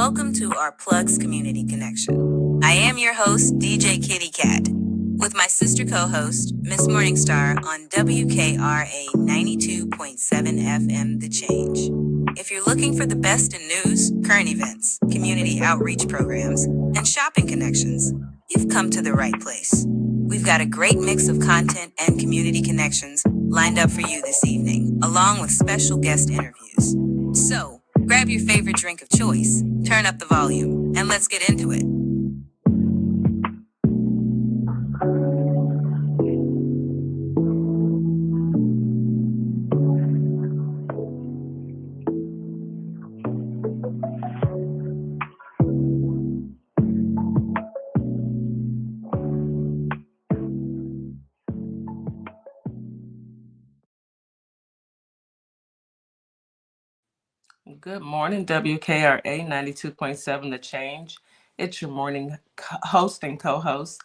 welcome to our Plugs Community Connection. I am your host, DJ Kitty Cat, with my sister co-host, Miss Morningstar on WKRA 92.7 FM The Change. If you're looking for the best in news, current events, community outreach programs, and shopping connections, you've come to the right place. We've got a great mix of content and community connections lined up for you this evening, along with special guest interviews. So, grab your favorite drink of choice, turn up the volume, and let's get into it. Good morning, WKRA 92.7 The Change. It's your morning host and co-host,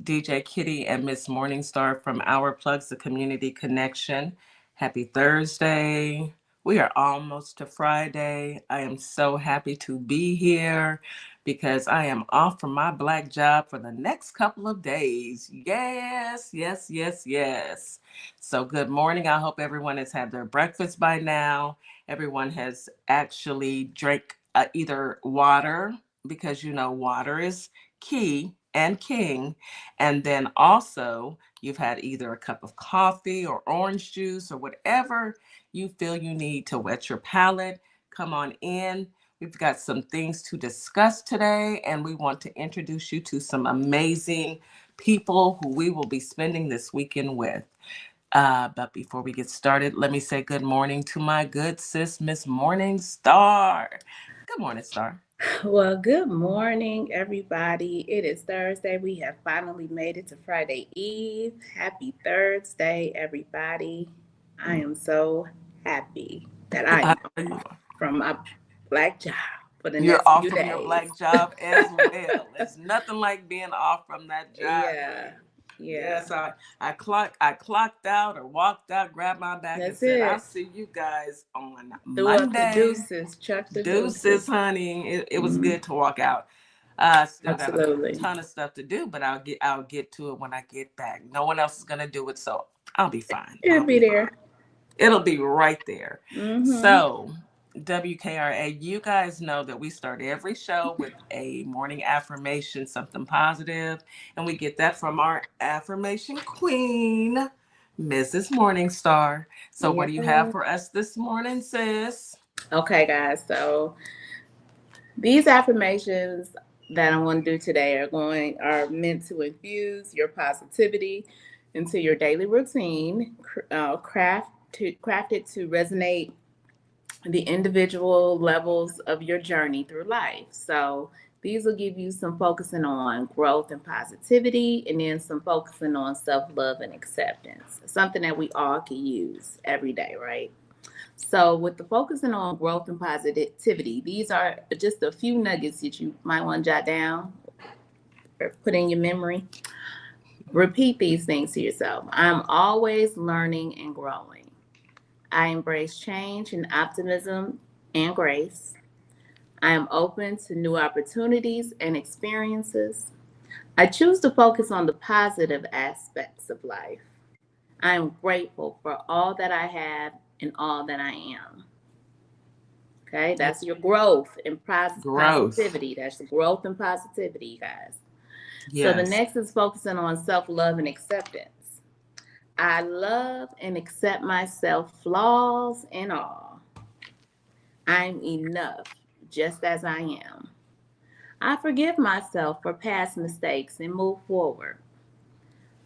DJ Kitty and Miss Morningstar from Our Plugs, the Community Connection. Happy Thursday. We are almost to Friday. I am so happy to be here because I am off from my black job for the next couple of days. Yes. So good morning. I hope everyone has had their breakfast by now. Everyone has actually drank either water, because you know water is key and king. And then also you've had either a cup of coffee or orange juice or whatever you feel you need to wet your palate. Come on in. We've got some things to discuss today, and we want to introduce you to some amazing people who we will be spending this weekend with. But before we get started, let me say good morning to my good sis, Miss Morningstar. Good morning, Star. Well, good morning, everybody. It is Thursday. We have finally made it to Friday Eve. Happy Thursday, everybody. I am so happy that I am off from my black job for the You're next off few from days. your black job as well. It's nothing like being off from that job. Yeah. Yes, I clocked out or walked out, grabbed my bag, and said, "I'll see you guys on Threw up the Monday." deuces, chuck the Deuces, honey. It was good to walk out. Still got a ton of stuff to do, but I'll get to it when I get back. No one else is gonna do it, so I'll be fine. It'll be there. It'll be right there. Mm-hmm. So, WKRA, you guys know that we start every show with a morning affirmation, something positive, and we get that from our affirmation queen, Mrs. Morningstar. So, what do you have for us this morning, sis? Okay, guys. So, these affirmations that I want to do today are meant to infuse your positivity into your daily routine, crafted to resonate the individual levels of your journey through life. So these will give you some focusing on growth and positivity, and then some focusing on self-love and acceptance, something that we all can use every day, right? So with the focusing on growth and positivity, these are just a few nuggets that you might want to jot down or put in your memory. Repeat these things to yourself. I'm always learning and growing. I embrace change and optimism and grace. I am open to new opportunities and experiences. I choose to focus on the positive aspects of life. I am grateful for all that I have and all that I am. Okay, that's your growth and positivity. That's the growth and positivity, you guys. Yes. So the next is focusing on self-love and acceptance. I love and accept myself, flaws and all. I'm enough just as I am. I forgive myself for past mistakes and move forward.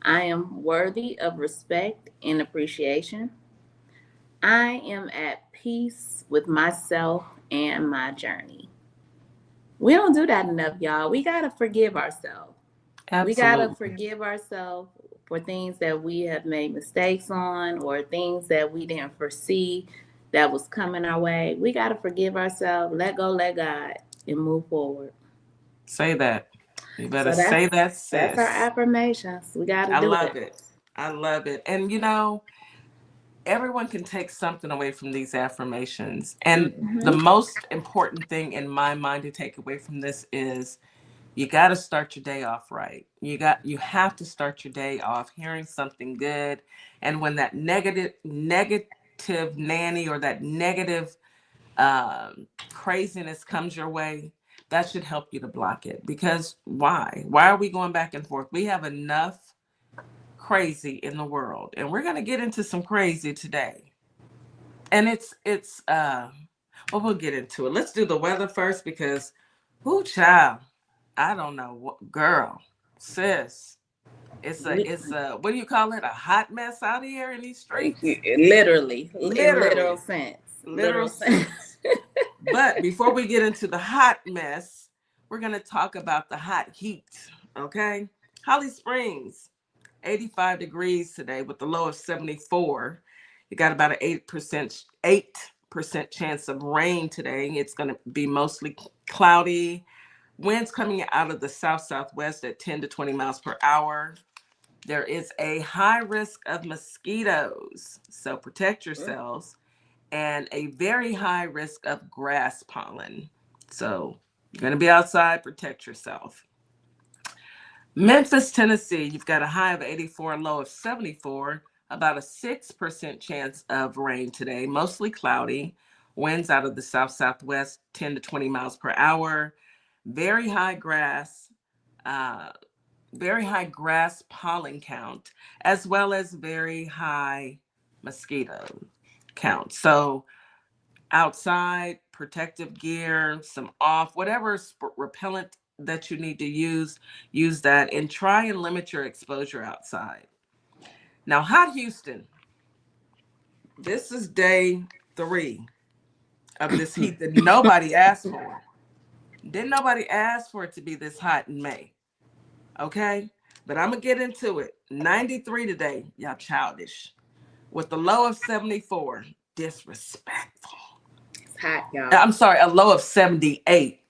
I am worthy of respect and appreciation. I am at peace with myself and my journey. We don't do that enough, y'all. We got to forgive ourselves. Absolutely. We got to forgive ourselves for things that we have made mistakes on, or things that we didn't foresee that was coming our way. We got to forgive ourselves, let go, let God, and move forward. Say that. You better say that, sis. That's our affirmations. We got to do it. I love it. And you know, everyone can take something away from these affirmations. And the Mm-hmm. most important thing in my mind to take away from this is you got to start your day off right. You have to start your day off hearing something good. And when that negative nanny or that negative craziness comes your way, that should help you to block it. Because why are we going back and forth? We have enough crazy in the world, and we're going to get into some crazy today. And it's well, we'll get into it. Let's do the weather first, because whoo child, I don't know what, girl, sis, it's a what do you call it, a hot mess out here in these streets. Literally, in literal Literally, sense. literal sense. But before we get into the hot mess, we're going to talk about the hot heat. Okay, Holly Springs, 85 degrees today with the low of 74. You got about an 8% chance of rain today. It's going to be mostly cloudy. Winds coming out of the south southwest at 10 to 20 miles per hour. There is a high risk of mosquitoes, so protect yourselves, and a very high risk of grass pollen. So you're going to be outside, protect yourself. Memphis, Tennessee, you've got a high of 84, low of 74, about a 6% chance of rain today, mostly cloudy. Winds out of the south southwest, 10 to 20 miles per hour. Very high grass, uh, very high grass pollen count, as well as very high mosquito count. So outside, protective gear, some off, whatever repellent that you need to use that, and try and limit your exposure outside. Now, hot Houston, this is day 3 of this heat that nobody asked for. Didn't nobody ask for it to be this hot in May? Okay, but I'm gonna get into it. 93 today, y'all childish, with the low of 74. Disrespectful. It's hot, y'all. I'm sorry, a low of 78.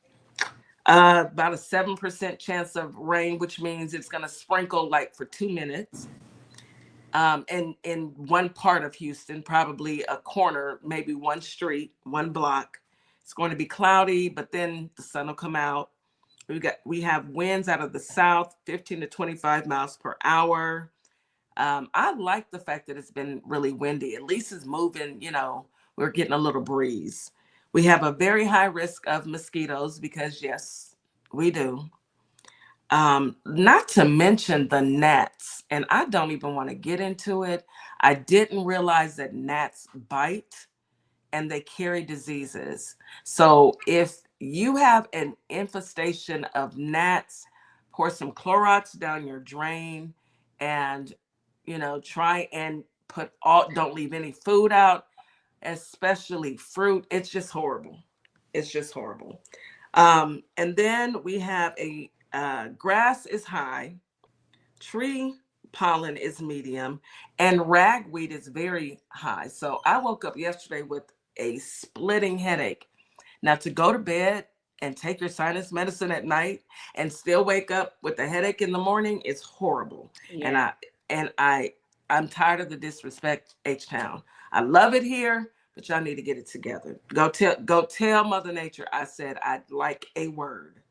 About a 7% chance of rain, which means it's going to sprinkle like for 2 minutes. And in one part of Houston, probably a corner, maybe one street, one block. It's going to be cloudy, but then the sun will come out. We have winds out of the south, 15 to 25 miles per hour. I like the fact that it's been really windy. At least it's moving, we're getting a little breeze. We have a very high risk of mosquitoes because, yes, we do. Not to mention the gnats, and I don't even want to get into it. I didn't realize that gnats bite and they carry diseases. So if you have an infestation of gnats, pour some Clorox down your drain, and try and don't leave any food out, especially fruit. It's just horrible. It's just horrible. And then we have a grass is high, tree pollen is medium, and ragweed is very high. So I woke up yesterday with a splitting headache. Now, to go to bed and take your sinus medicine at night and still wake up with a headache in the morning is horrible. Yeah. I'm tired of the disrespect, H-Town. I love it here, but y'all need to get it together. Go tell Mother Nature I said I'd like a word.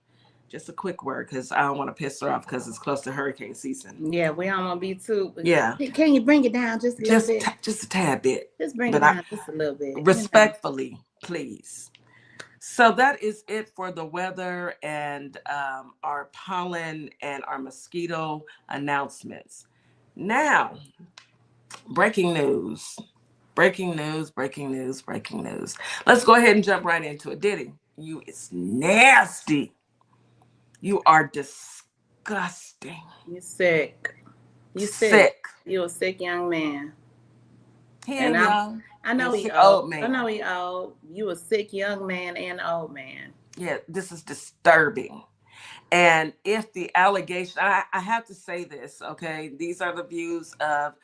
Just a quick word, because I don't want to piss her off because it's close to hurricane season. Yeah, we don't want to be too. Yeah. Can you bring it down just a little bit? Just a tad bit. Just bring it down just a little bit. Respectfully, please. So that is it for the weather and our pollen and our mosquito announcements. Now, breaking news. Breaking news. Let's go ahead and jump right into it. Diddy, you is nasty. You are disgusting. You're sick. You sick. You're a sick young man. And young. I know he old man. I know he old. You a sick young man and old man. Yeah, this is disturbing. And if the allegation, I have to say this, okay? These are the views of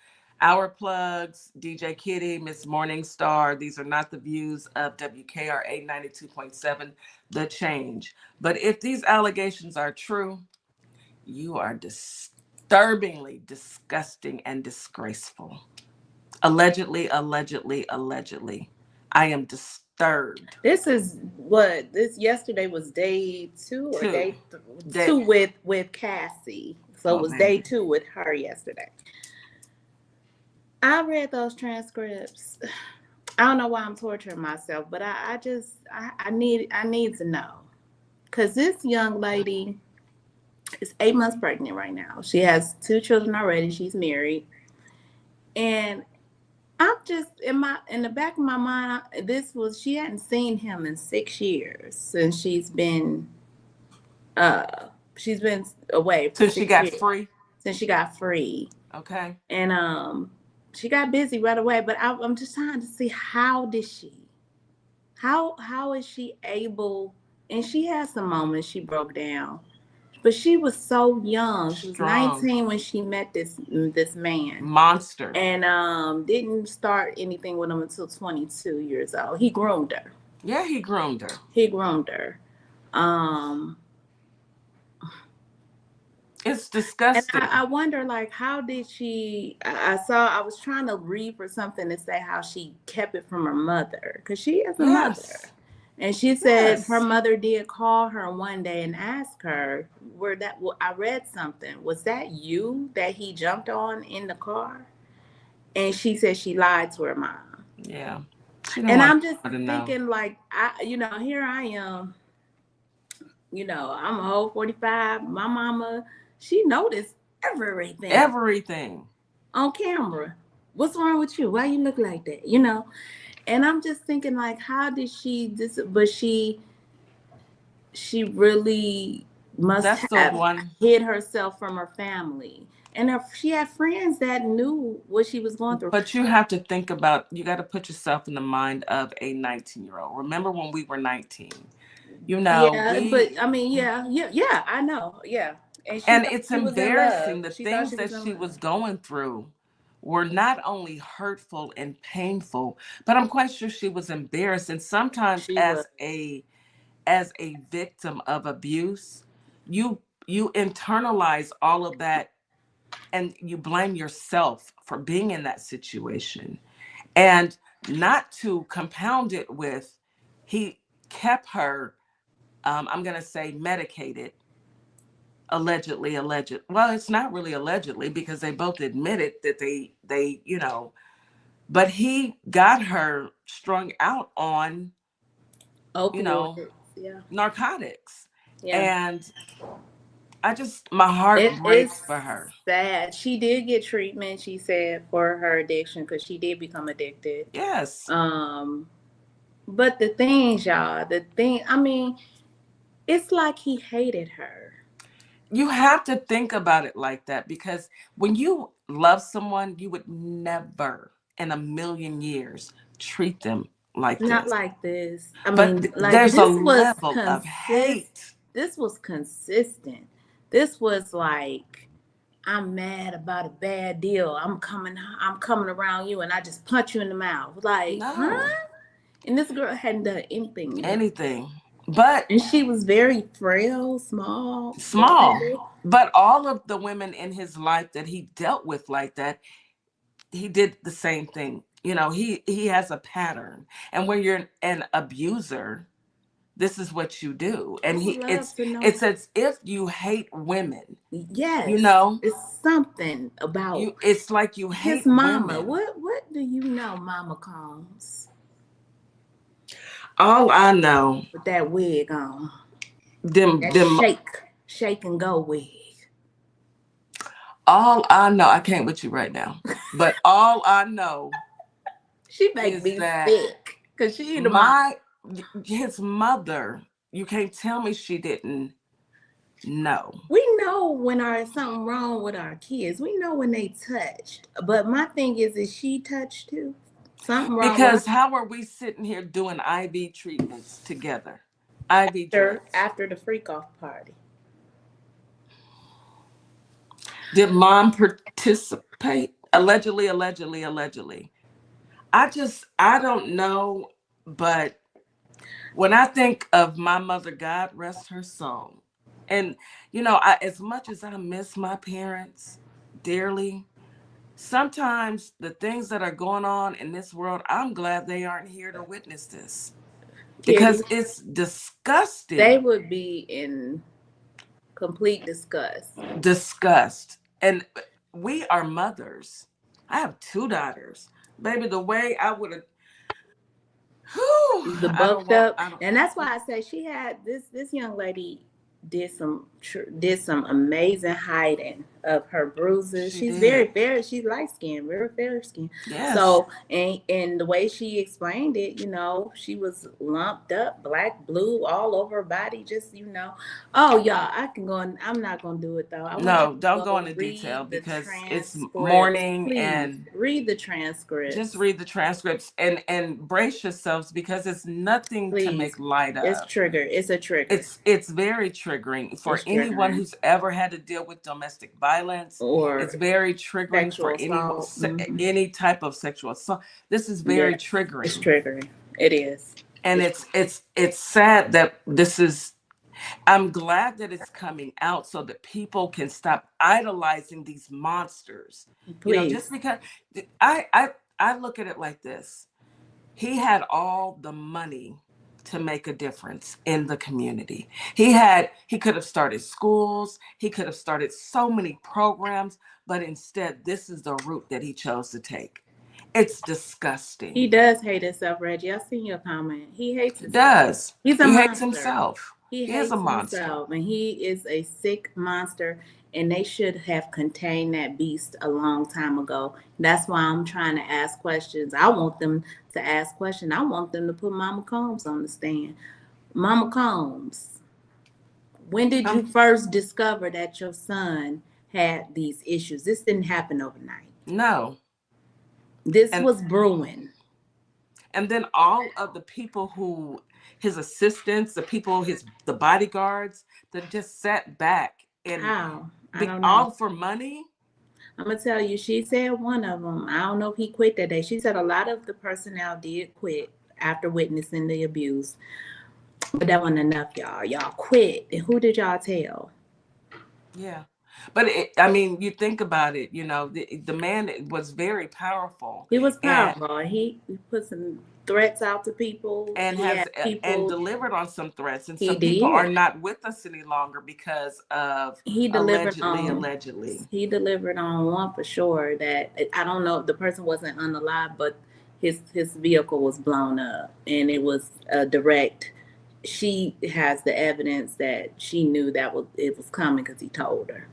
Our Plugs, DJ Kitty, Miss Morningstar. These are not the views of WKRA 92.7, The Change. But if these allegations are true, you are disturbingly disgusting and disgraceful. Allegedly, allegedly, allegedly. I am disturbed. This is this yesterday was day two or Two. day That, two with Cassie. So it oh, was day baby. two with her yesterday. I read those transcripts. I don't know why I'm torturing myself, but I need to know. Cause this young lady is 8 months pregnant right now. She has two children already. She's married. And I'm just in the back of my mind, she hadn't seen him in 6 years since uh she's been away for Since she six got years free. since she got free. Okay. And she got busy right away. But I'm just trying to see how is she able, and she had some moments she broke down. But she was so young. She was Strong. 19 when she met this man. Monster. And didn't start anything with him until 22 years old. He groomed her. Yeah, he groomed her. He groomed her. Um, It's and disgusting. I wonder, like, how did she? I was trying to read for something to say how she kept it from her mother, because she is a mother. Yes. And she said Yes. her mother did call her one day and ask her, I read something. Was that you that he jumped on in the car? And she said she lied to her mom. Yeah. She don't And want I'm just her to know. thinking, like, here I am, I'm a whole 45. My mama, she noticed everything Everything. on camera. What's wrong with you? Why you look like that? And I'm just thinking, like, how did she but she really must That's the have one. hid herself from her family. And she had friends that knew what she was going through. But you have to think about, you got to put yourself in the mind of a 19-year-old. Remember when we were 19? Yeah, but I mean, yeah, I know. Yeah. And she And thought it's she was in love. embarrassing. The She thought things she that was in she love. was going through were not only hurtful and painful, but I'm quite sure she was embarrassed. And sometimes She was. as a victim of abuse, you internalize all of that and you blame yourself for being in that situation. And not to compound it with, he kept her, I'm going to say medicated, allegedly, alleged. Well, it's not really allegedly because they both admitted that they, but he got her strung out on, Opioids. Yeah. narcotics. Yeah. And my heart It breaks is for her. sad. She did get treatment, she said, for her addiction, because she did become addicted. Yes. But I mean, it's like he hated her. You have to think about it like that, because when you love someone, you would never in a million years treat them like Not this. like this. I But mean, like, there's a level of hate. this was consistent. This was like, I'm mad about a bad deal. I'm coming around you and I just punch you in the mouth. Like, No. huh? And this girl hadn't done anything. Anything. But And she was very frail, small. But all of the women in his life that he dealt with like that, he did the same thing. He has a pattern. And when you're an abuser, this is what you do. And it's as if you hate women. Yes. It's something about it's like you hate his mama. women. What do you know, Mama Combs? All I know, with that wig on. Them shake and go wig. All I know, I can't with you right now, but all I know, she makes me sick because she his mother. You can't tell me she didn't know. We know when something wrong with our kids. We know when they touched. But my thing is she touched too? Something wrong. Because how are we sitting here doing IV treatments together? IV drugs after the freak off party. Did mom participate? Allegedly. I don't know, but when I think of my mother, God rest her soul, and as much as I miss my parents dearly, sometimes the things that are going on in this world, I'm glad they aren't here to witness this Kitty, because it's they disgusting. would be in complete disgust. Disgust. And we are mothers. I have two daughters. Baby, the way I would have, The I don't bucked want, up, I don't, and that's why I say she had this young lady did some amazing hiding of her bruises. she She's did. very she's light skinned, very fair skin. Yes. So and the way she explained it, you know, she was lumped up, black, blue, all over her body. Just oh y'all, I can go. I'm not gonna do it though. I want you No, to don't go go into detail read the because it's transcripts, morning please. and Read the just transcripts, read the transcripts and brace yourselves because it's nothing to please. make light It's of. trigger. It's a trigger. It's very triggering for It's anyone triggering. who's ever had to deal with domestic violence. It's Or very triggering for sexual assault. any type of sexual assault. This is very Yes, it's triggering. triggering. It is. And It's, it's sad that this is, I'm glad that it's coming out so that people can stop idolizing these monsters. You know, just please. because I look at it like this. He had all the money to make a difference in the community. He could have started schools, he could have started so many programs, but instead this is the route that he chose to take. It's He disgusting. does hate himself, Reggie. I seen your comment. He hates He himself. does. He's a He hates monster. himself. He He is a hates monster. himself, and he is a sick monster. And they should have contained that beast a long time ago. That's why I'm trying to ask questions. I want them to ask questions. I want them to put Mama Combs on the stand. Mama Combs, when did you Um, first discover that your son had these issues? This didn't happen overnight. no. This And was brewing. and then all of the people who, his assistants, the bodyguards that just sat back and How? I don't know. all for money. I'm gonna tell you, she said one of them. I don't know if he quit that day. She said a lot of the personnel did quit after witnessing the abuse, but that wasn't enough, y'all. Y'all quit, and who did y'all tell? Yeah. But I mean, you think about it, the man was very powerful He was and powerful. He put some threats out to people. He had and people. delivered on some threats. And He some people are did. not with us any longer because of He delivered on. allegedly. He delivered on one for sure. That I don't know. The person wasn't unalive, but his vehicle was blown up, and it was a direct. She has the evidence that she knew that it was coming because he told her.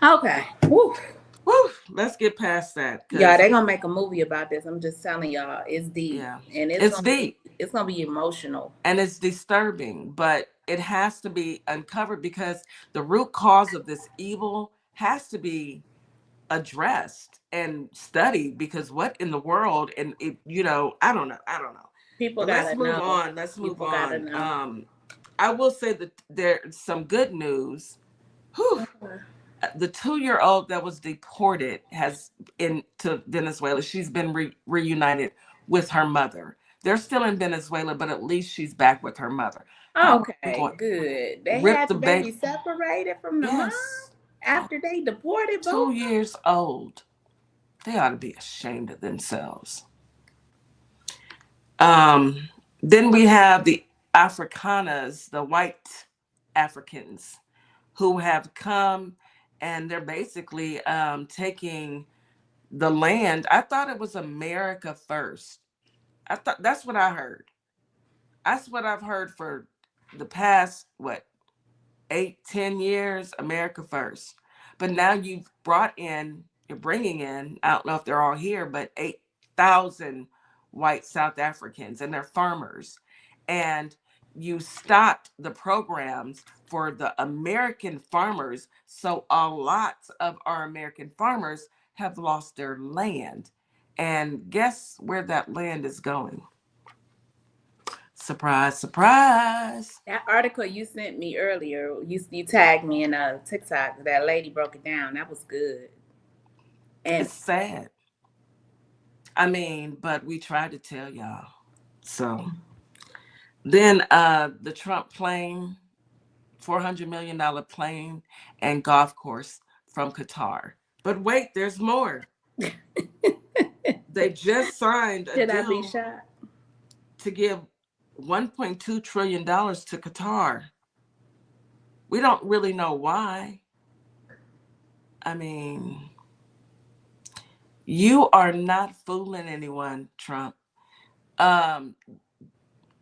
Okay. Woo. Woo, let's get past that Yeah, because they're gonna make a movie about this. I'm just telling y'all, it's deep, yeah, and it's deep it's gonna be emotional. and it's disturbing, but it has to be uncovered because the root cause of this evil has to be addressed and studied because what in the world, and I don't know. People But let's gotta move know. on. People gotta know. I will say that there's some good news. Whew. The 2-year-old that was deported has into Venezuela. She's been reunited with her mother. They're still in Venezuela, but at least she's back with her mother. How are we Okay, going good. They rip had the the baby baby? separated from the mom Yes. after they deported both. 2 years old. They ought to be ashamed of themselves. Um, then we have the Afrikaners, the white Africans, who have come and they're basically taking the land. I thought it was America first. I thought that's what I heard. That's what I've heard for the past, 8, 10 years, America first. But now you're bringing in, I don't know if they're all here, but 8,000 white South Africans and they're farmers. And you stopped the programs for the American farmers. So a lot of our American farmers have lost their land. And guess where that land is going? Surprise, surprise. That article you sent me earlier, you tagged me in a TikTok. That lady broke it down. That was good. And It's sad. I mean, but we tried to tell y'all. So then the Trump plane, $400 million plane and golf course from Qatar. But wait, there's more. They just signed a Should I be deal shocked? to give $1.2 trillion to Qatar. We don't really know why. I mean, you are not fooling anyone, Trump.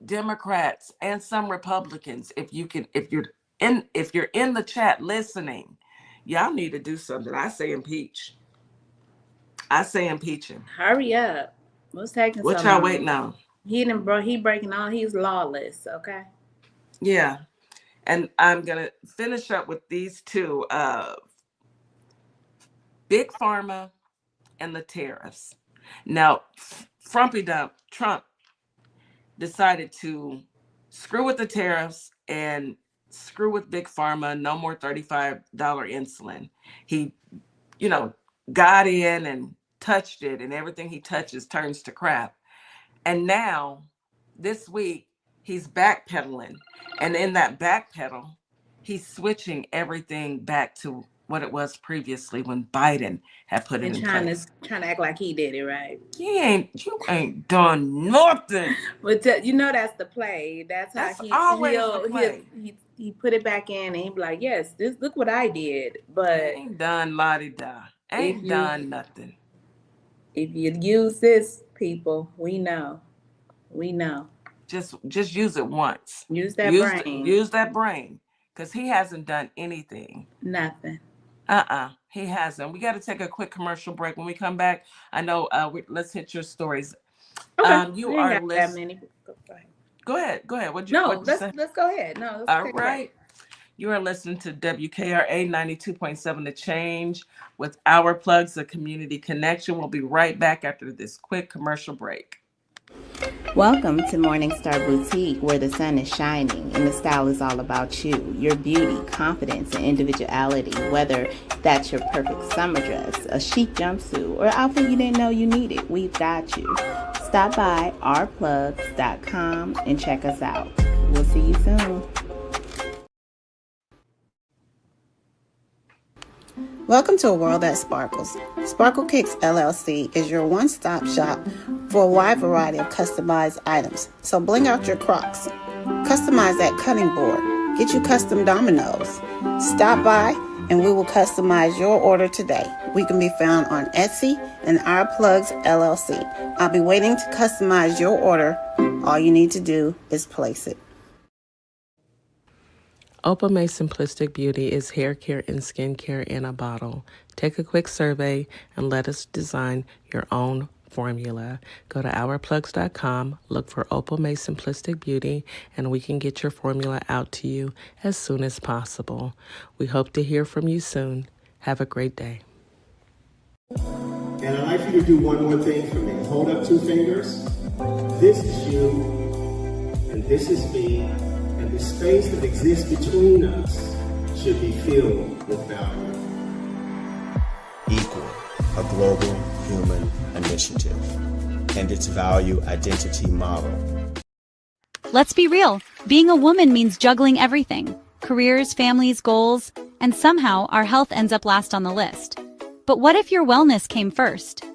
Democrats and some Republicans, if you're in the chat listening, y'all need to do something. I say impeach. I say impeach him. Hurry up. What's taking What so y'all long? waiting on? He breaking all. He's lawless. Okay. Yeah. And I'm gonna finish up with these two. Big Pharma and the tariffs. Now, Trump decided to screw with the tariffs and screw with Big Pharma. No more $35 insulin. He, got in and touched it, and everything he touches turns to crap. And now, this week, he's backpedaling. And in that backpedal, he's switching everything back to what it was previously when Biden had put it in place. Trying to act like he did it, right? You ain't done nothing. But that's the play. That's how he put it back in, and he be like, "Yes, look what I did." But ain't done la-di-da. Ain't done nothing. If you use this, people, we know. Just use it once. Use that brain. Use that brain, because he hasn't done anything. Nothing. He hasn't. We got to take a quick commercial break. When we come back, I know. Let's hit your stories. Okay. You are listening. That many. Go ahead. Let's go ahead. No, let's all right. You are listening to WKRA 92.7 The Change with Our Plugs, the Community Connection. We'll be right back after this quick commercial break. Welcome to Morningstar Boutique, where the sun is shining and the style is all about you, your beauty, confidence, and individuality. Whether that's your perfect summer dress, a chic jumpsuit, or outfit you didn't know you needed, we've got you. Stop by ourplugs.com and check us out. We'll see you soon. Welcome to a world that sparkles. Sparkle Kicks LLC is your one-stop shop for a wide variety of customized items. So bling out your Crocs, customize that cutting board, get you custom dominoes. Stop by and we will customize your order today. We can be found on Etsy and Our Plugs LLC. I'll be waiting to customize your order. All you need to do is place it. Opalmay Simplistic Beauty is hair care and skincare in a bottle. Take a quick survey and let us design your own formula. Go to ourplugs.com, look for Opalmay Simplistic Beauty, and we can get your formula out to you as soon as possible. We hope to hear from you soon. Have a great day. And I'd like you to do one more thing for me. Hold up two fingers. This is you, and this is me. And the space that exists between us should be filled with value. Equal, a global human initiative, and its value identity model. Let's be real. Being a woman means juggling everything. Careers, families, goals, and somehow our health ends up last on the list. But what if your wellness came first?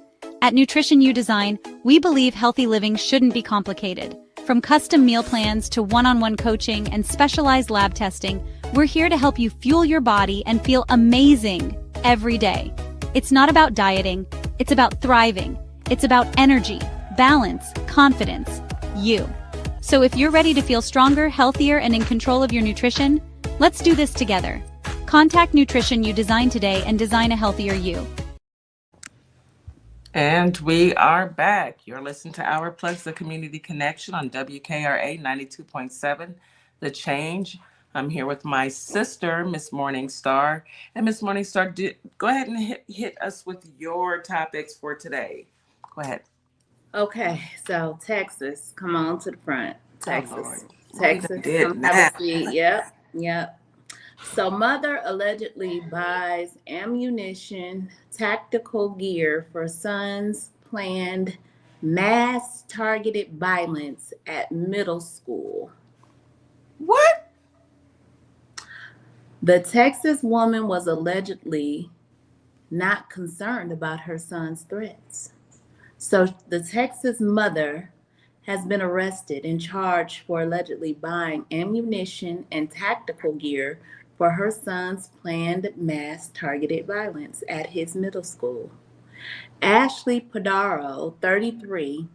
At Nutrition You Design, we believe healthy living shouldn't be complicated. From custom meal plans to one-on-one coaching and specialized lab testing, we're here to help you fuel your body and feel amazing every day. It's not about dieting, it's about thriving. It's about energy, balance, confidence, you. So if you're ready to feel stronger, healthier, and in control of your nutrition, let's do this together. Contact Nutrition You Design today and design a healthier you. And we are back. You're listening to Our Plugs, the Community Connection on WKRA 92.7, The Change. I'm here with my sister, Miss Morningstar. And Miss Morningstar, go ahead and hit us with your topics for today. Go ahead. Okay, so Texas, come on to the front. Texas, come have a seat. Yep. So mother allegedly buys ammunition, tactical gear for son's planned mass targeted violence at middle school. What? The Texas woman was allegedly not concerned about her son's threats. So the Texas mother has been arrested and charged for allegedly buying ammunition and tactical gear for her son's planned mass targeted violence at his middle school. Ashley Padaro, 33,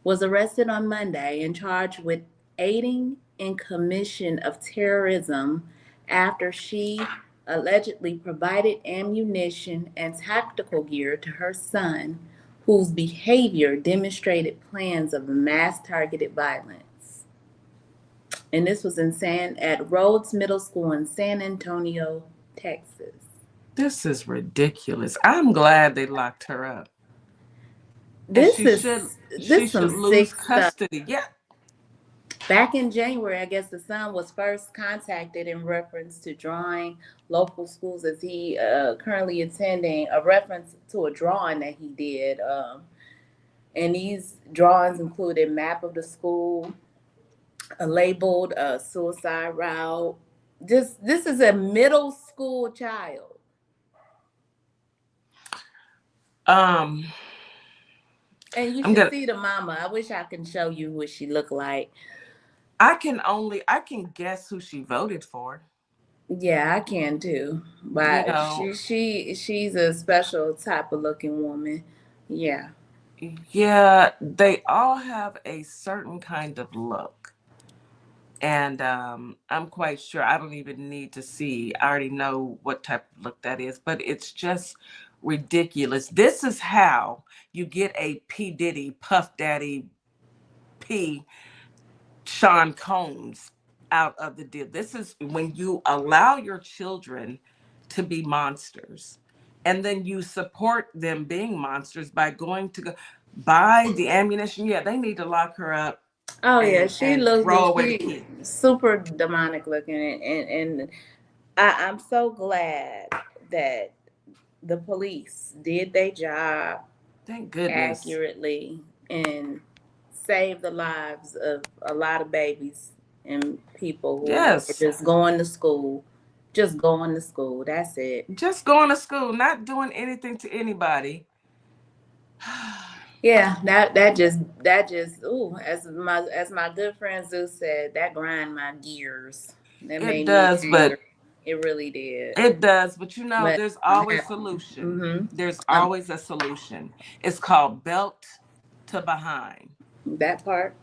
was arrested on Monday and charged with aiding in commission of terrorism after she allegedly provided ammunition and tactical gear to her son, whose behavior demonstrated plans of mass targeted violence. And this was at Rhodes Middle School in San Antonio, Texas. This is ridiculous. I'm glad they locked her up. This she is should some lose sick stuff. custody. Yeah. Back in January, I guess the son was first contacted in reference to drawing local schools as he currently attending, a reference to a drawing that he did. And these drawings included map of the school, a labeled suicide route. This is a middle school child. And you should see the mama. I wish I can show you what she looked like. I can guess who she voted for. Yeah, I can too. But she's a special type of looking woman. Yeah. Yeah, they all have a certain kind of look. And I'm quite sure I don't even need to see. I already know what type of look that is, but it's just ridiculous. This is how you get a P. Diddy, Puff Daddy, P. Sean Combs out of the deal. This is when you allow your children to be monsters, and then you support them being monsters by going to go buy the ammunition. Yeah, they need to lock her up. Oh yeah, she looks super demonic looking, and I'm so glad that the police did their job, thank goodness, accurately and saved the lives of a lot of babies and people who were just going to school. Just going to school. That's it. Just going to school, not doing anything to anybody. Yeah, that just ooh, as my good friend Zeus said, that grind my gears. That it does, but it really did. It does, but there's always a solution. Mm-hmm. There's always a solution. It's called belt to behind. That part.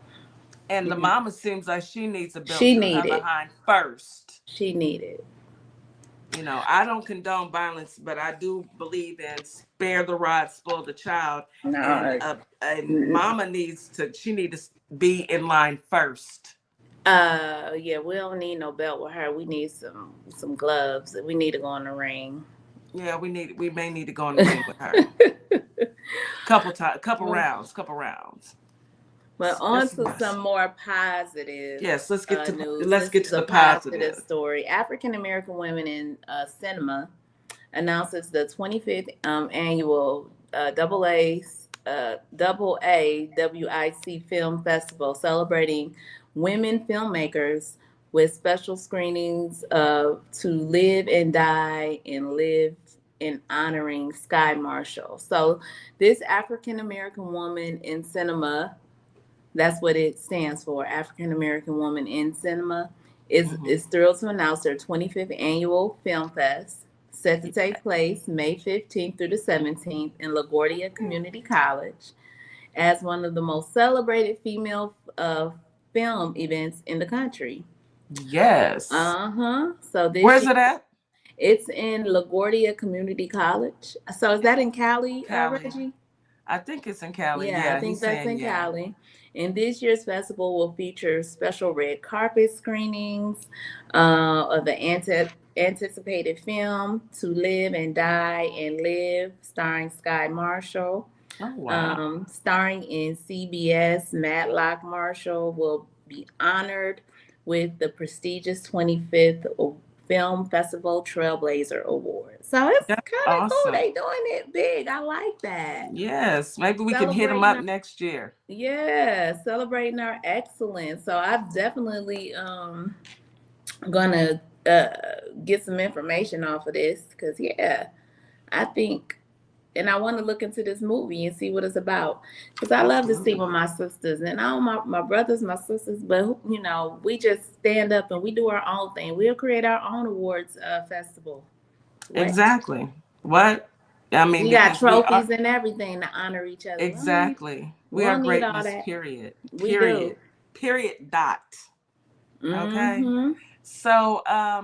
And the mama seems like she needs a belt to behind first. She needed. I don't condone violence, but I do believe in spare the rod, spoil the child. No, and mama needs to be in line first. Yeah, we don't need no belt with her. We need some gloves. We need to go in the ring. Yeah, we may need to go in the ring with her. couple rounds. But on to some more positive. Yes, let's get to news. Let's get to the positive story. African American women in cinema announces the 25th annual Double A WIC Film Festival, celebrating women filmmakers with special screenings of To Live and Die and Live in honoring Sky Marshall. So this African American woman in cinema, that's what it stands for, African American Woman in Cinema, is thrilled to announce their 25th annual film fest, set to take place May 15th through the 17th in LaGuardia Community College, as one of the most celebrated female film events in the country. Yes. So where's it at? It's in LaGuardia Community College. So is that in Cali, Reggie? I think it's in Cali. Yeah, I think that's in Cali. And this year's festival will feature special red carpet screenings of the anticipated film To Live and Die and Live, starring Sky Marshall. Oh, wow. Starring in CBS, Matlock Marshall will be honored with the prestigious 25th Film Festival Trailblazer Award. So it's kind of awesome. Cool. They doing it big. I like that. Yes. Maybe we can hit them up next year. Yeah. Celebrating our excellence. So I'm definitely gonna get some information off of this, because I think, and I want to look into this movie and see what it's about, because I love to see Absolutely. with my sisters and all my brothers, my sisters, but you know, we just stand up and we do our own thing. We'll create our own awards festival. What? Exactly. What? I mean, We got because we are trophies and everything to honor each other. exactly. We We are don't need all greatness, that. period. We do. Period. Period dot. Okay. Mm-hmm. So are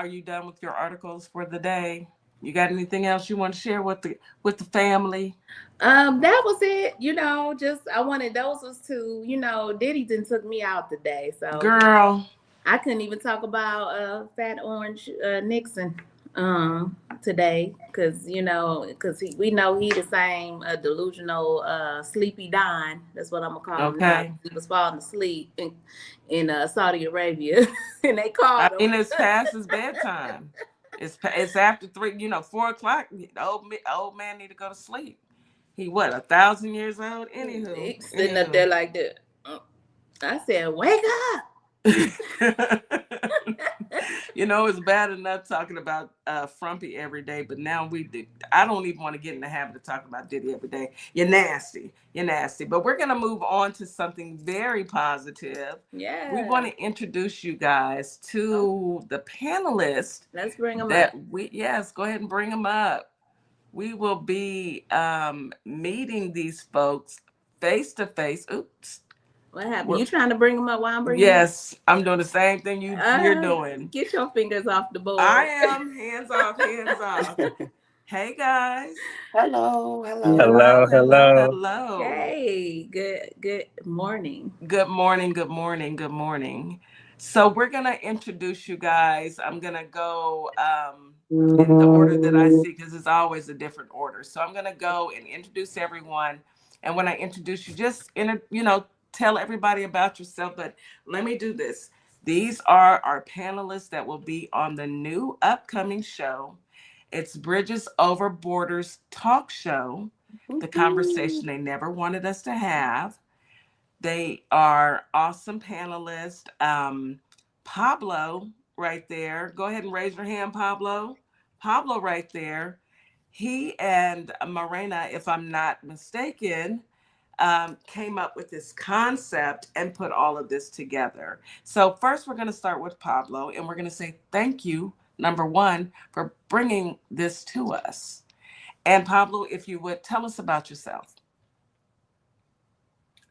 you done with your articles for the day? You got anything else you want to share with the family? That was it. You know, just I wanted those was two. You know, Diddy done took me out today, so Girl. I couldn't even talk about Fat Orange Nixon today because you know we know he the same delusional sleepy Don. That's what I'm gonna call him now. Okay. He was falling asleep in Saudi Arabia, and they called I him. mean, it's past his bedtime. It's after 4 o'clock. The old man need to go to sleep. He what, 1,000 years old? Anywho, He's sitting up there like that. I said, "Wake up!" You know, it's bad enough talking about Frumpy every day, but now I don't even want to get in the habit of talking about Diddy every day. You're nasty. You're nasty. But we're gonna move on to something very positive. Yeah. We want to introduce you guys to the panelists. Let's bring them that up. yes, go ahead and bring them up. We will be meeting these folks face to face. Oops. What happened? You trying to bring them up while I'm bringing Yes, I'm doing the same thing you're doing. Get your fingers off the board. I am. Hands off, hands off. Hey, guys. Hello. Hello. Hey, good morning. Good morning. Good morning. So we're going to introduce you guys. I'm going to go in the order that I see because it's always a different order. So I'm going to go and introduce everyone. And when I introduce you, just, tell everybody about yourself. But let me do this. These are our panelists that will be on the new upcoming show. It's Bridges Over Borders talk show, the conversation they never wanted us to have. They are awesome panelists. Pablo right there. Go ahead and raise your hand, Pablo. Pablo right there. He and Morena, if I'm not mistaken, came up with this concept and put all of this together. So first we're going to start with Pablo and we're going to say thank you, number one, for bringing this to us. And Pablo, if you would tell us about yourself.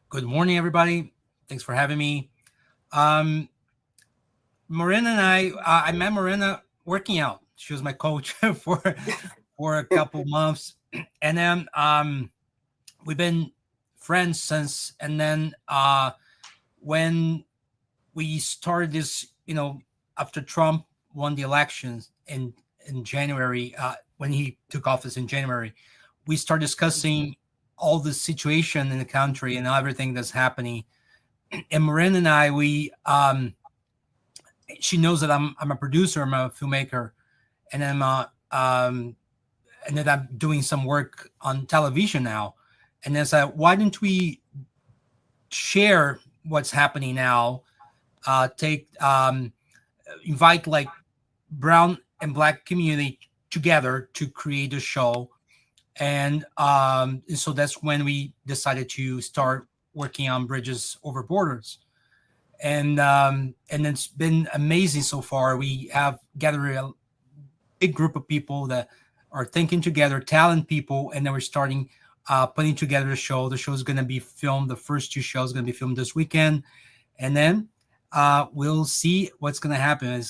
Good morning, everybody. Thanks for having me. Morena and I met Morena working out. She was my coach for a couple months. And then we've been friends since. And then when we started this, after Trump won the elections in January, when he took office in January, we started discussing all the situation in the country and everything that's happening. And Marin and I, she knows that I'm a producer, I'm a filmmaker, and and that I'm doing some work on television now. And I said, why don't we share what's happening now? Invite like brown and black community together to create a show. And so that's when we decided to start working on Bridges Over Borders. And it's been amazing so far. We have gathered a big group of people that are thinking together, talent people, and then we're starting putting together a show. The show is going to be filmed. The first two shows are going to be filmed this weekend. And then we'll see what's going to happen.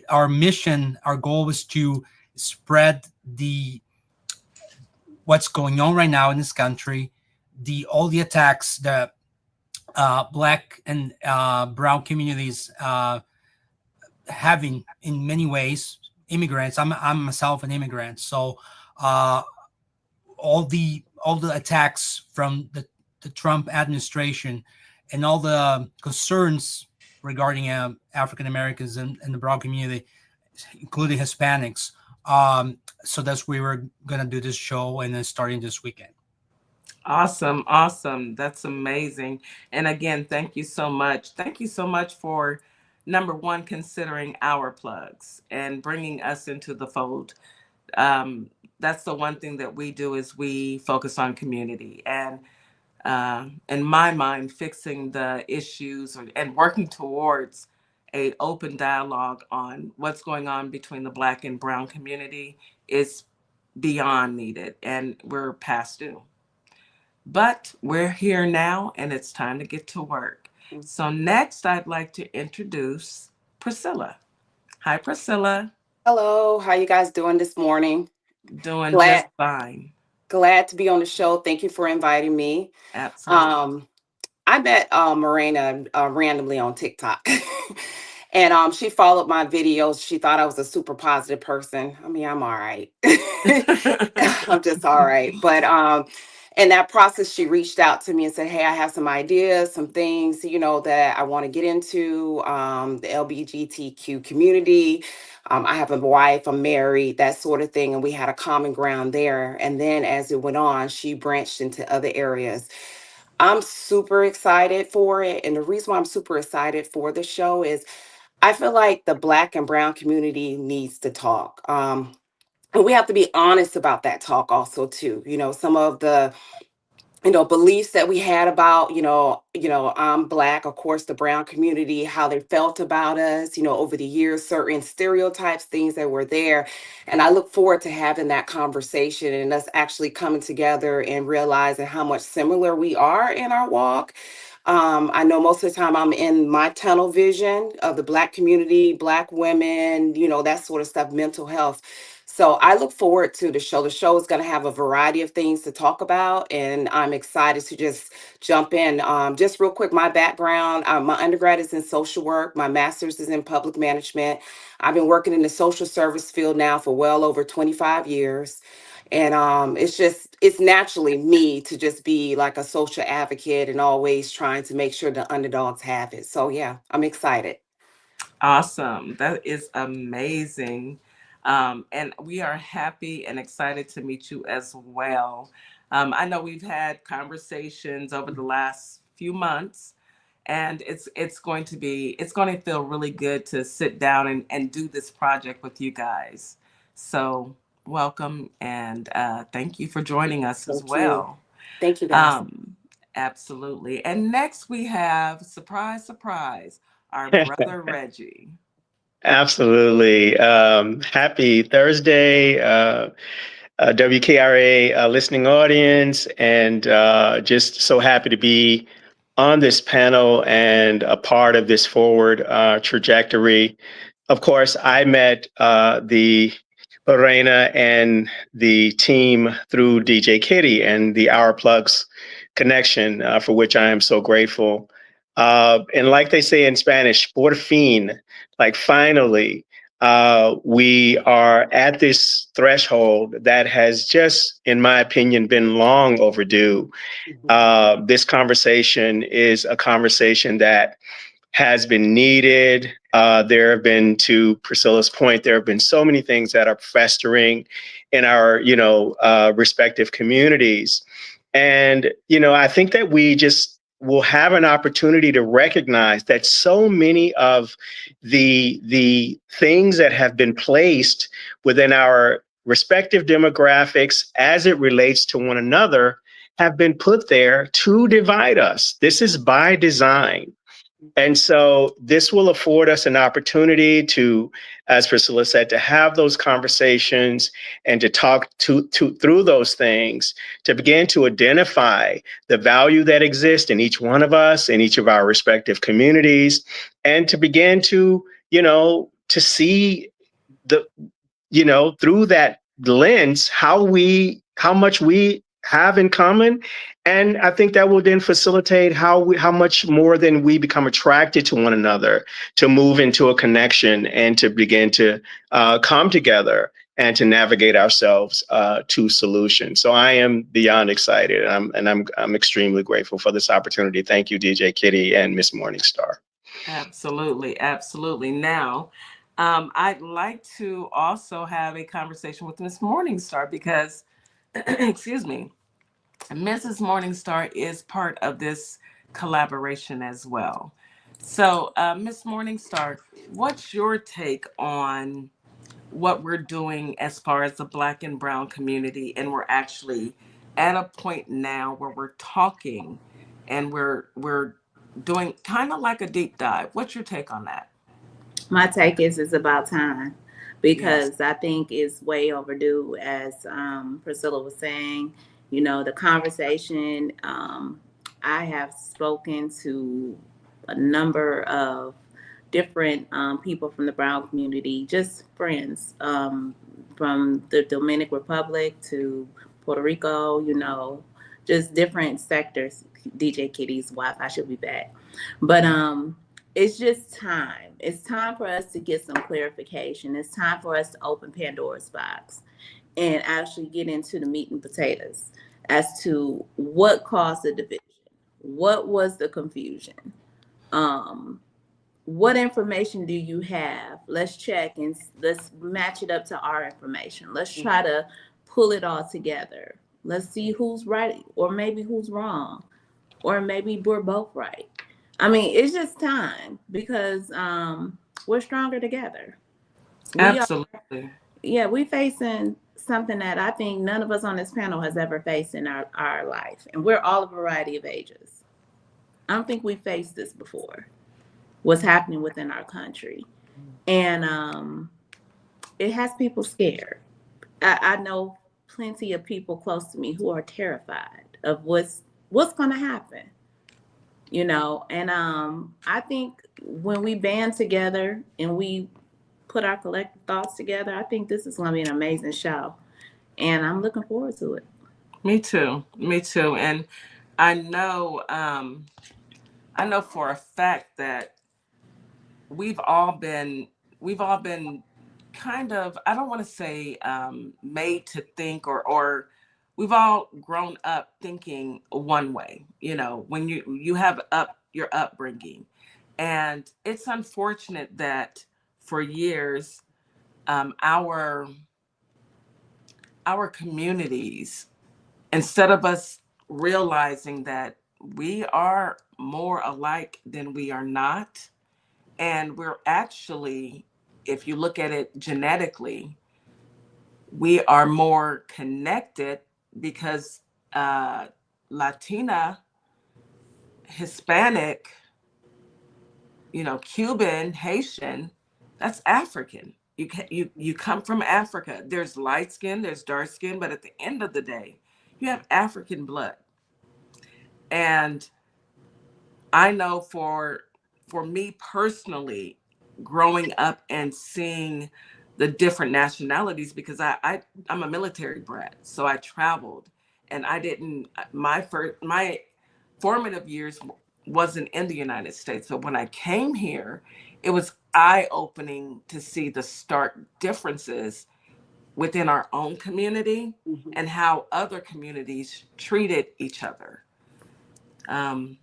Our mission, our goal was to spread what's going on right now in this country, all the attacks that black and brown communities having in many ways. Immigrants. I'm myself an immigrant, so all the attacks from the Trump administration and all the concerns regarding African Americans and the brown community, including Hispanics. So that's where we're going to do this show, and then starting this weekend. Awesome. That's amazing. And again, thank you so much. Thank you so much for number one, considering our plugs and bringing us into the fold. Um, that's the one thing that we do is we focus on community and in my mind, fixing the issues and working towards a open dialogue on what's going on between the Black and Brown community is beyond needed, and we're past due. But we're here now, and it's time to get to work. So next, I'd like to introduce Priscilla. Hi, Priscilla. Hello, how you guys doing this morning? Doing Glad just fine. glad to be on the show. Thank you for inviting me. Absolutely. I met Morena randomly on TikTok. And she followed my videos. She thought I was a super positive person. I mean, I'm all right. I'm just all right. But in that process, she reached out to me and said, "Hey, I have some ideas, some things, that I want to get into the LGBTQ community. I have a wife, I'm married, that sort of thing." And we had a common ground there. And then as it went on, she branched into other areas. I'm super excited for it. And the reason why I'm super excited for the show is I feel like the Black and Brown community needs to talk. And we have to be honest about that talk also too. Some of the beliefs that we had about, I'm Black, of course, the Brown community, how they felt about us, over the years, certain stereotypes, things that were there. And I look forward to having that conversation and us actually coming together and realizing how much similar we are in our walk. I know most of the time I'm in my tunnel vision of the Black community, Black women, that sort of stuff, mental health. So I look forward to the show. The show is going to have a variety of things to talk about, and I'm excited to just jump in. Just real quick, my background, my undergrad is in social work. My master's is in public management. I've been working in the social service field now for well over 25 years. And it's naturally me to just be like a social advocate and always trying to make sure the underdogs have it. So yeah, I'm excited. Awesome. That is amazing. And we are happy and excited to meet you as well. I know we've had conversations over the last few months, and it's going to feel really good to sit down and do this project with you guys. So welcome and thank you for joining us as Thank you. well. Thank you, guys. Absolutely. And next we have, surprise, surprise, our brother Reggie. Absolutely. Happy Thursday, WKRA listening audience, and just so happy to be on this panel and a part of this forward trajectory. Of course, I met the Lorena and the team through DJ Kitty and the Our Plugs connection, for which I am so grateful. And like they say in Spanish, por fin, like finally, we are at this threshold that has just, in my opinion, been long overdue. This conversation is a conversation that has been needed. There have been, to Priscilla's point, there have been so many things that are festering in our, respective communities. And, I think that we just will have an opportunity to recognize that so many of the things that have been placed within our respective demographics as it relates to one another have been put there to divide us. This is by design. And so this will afford us an opportunity to, as Priscilla said, to have those conversations and to talk through those things, to begin to identify the value that exists in each one of us, in each of our respective communities, and to begin to, to see through that lens, how much we have in common. And I think that will then facilitate how much more than we become attracted to one another, to move into a connection and to begin to come together and to navigate ourselves to solutions. So I am beyond excited, and I'm extremely grateful for this opportunity. Thank you, DJ Kitty and Miss Morningstar. Absolutely, absolutely. Now, I'd like to also have a conversation with Miss Morningstar because, excuse me, Mrs. Morningstar is part of this collaboration as well. So, Miss Morningstar, what's your take on what we're doing as far as the Black and Brown community? And we're actually at a point now where we're talking and we're doing kind of like a deep dive. What's your take on that? My take is it's about time, Yes. because I think it's way overdue. As Priscilla was saying, you know, the conversation. I have spoken to a number of different people from the Brown community, just friends, from the Dominican Republic to Puerto Rico, you know, just different sectors. DJ Kitty's wife, I should be back. But it's just time. It's time for us to get some clarification. It's time for us to open Pandora's box and actually get into the meat and potatoes as to what caused the division. What was the confusion? What information do you have? Let's check and let's match it up to our information. Let's try to pull it all together. Let's see who's right or maybe who's wrong, or maybe we're both right. I mean, it's just time, because we're stronger together. Absolutely. We facing something that I think none of us on this panel has ever faced in our life. And we're all a variety of ages. I don't think we faced this before, what's happening within our country. And it has people scared. I know plenty of people close to me who are terrified of what's going to happen. You know, and I think when we band together and we put our collective thoughts together, I think this is going to be an amazing show, and I'm looking forward to it. Me too. Me too. And I know for a fact that we've all been kind of, I don't want to say made to think, or we've all grown up thinking one way, you know, when you have your upbringing. And it's unfortunate that for years our communities, instead of us realizing that we are more alike than we are not, and we're actually, if you look at it genetically, we are more connected, because Latina, Hispanic, you know, Cuban, Haitian, that's African. You come from Africa. There's light skin, there's dark skin, but at the end of the day, you have African blood. And I know for me personally, growing up and seeing the different nationalities, because I'm a military brat, so I traveled, and I didn't, my formative years wasn't in the United States. But when I came here, it was eye-opening to see the stark differences within our own community and how other communities treated each other. I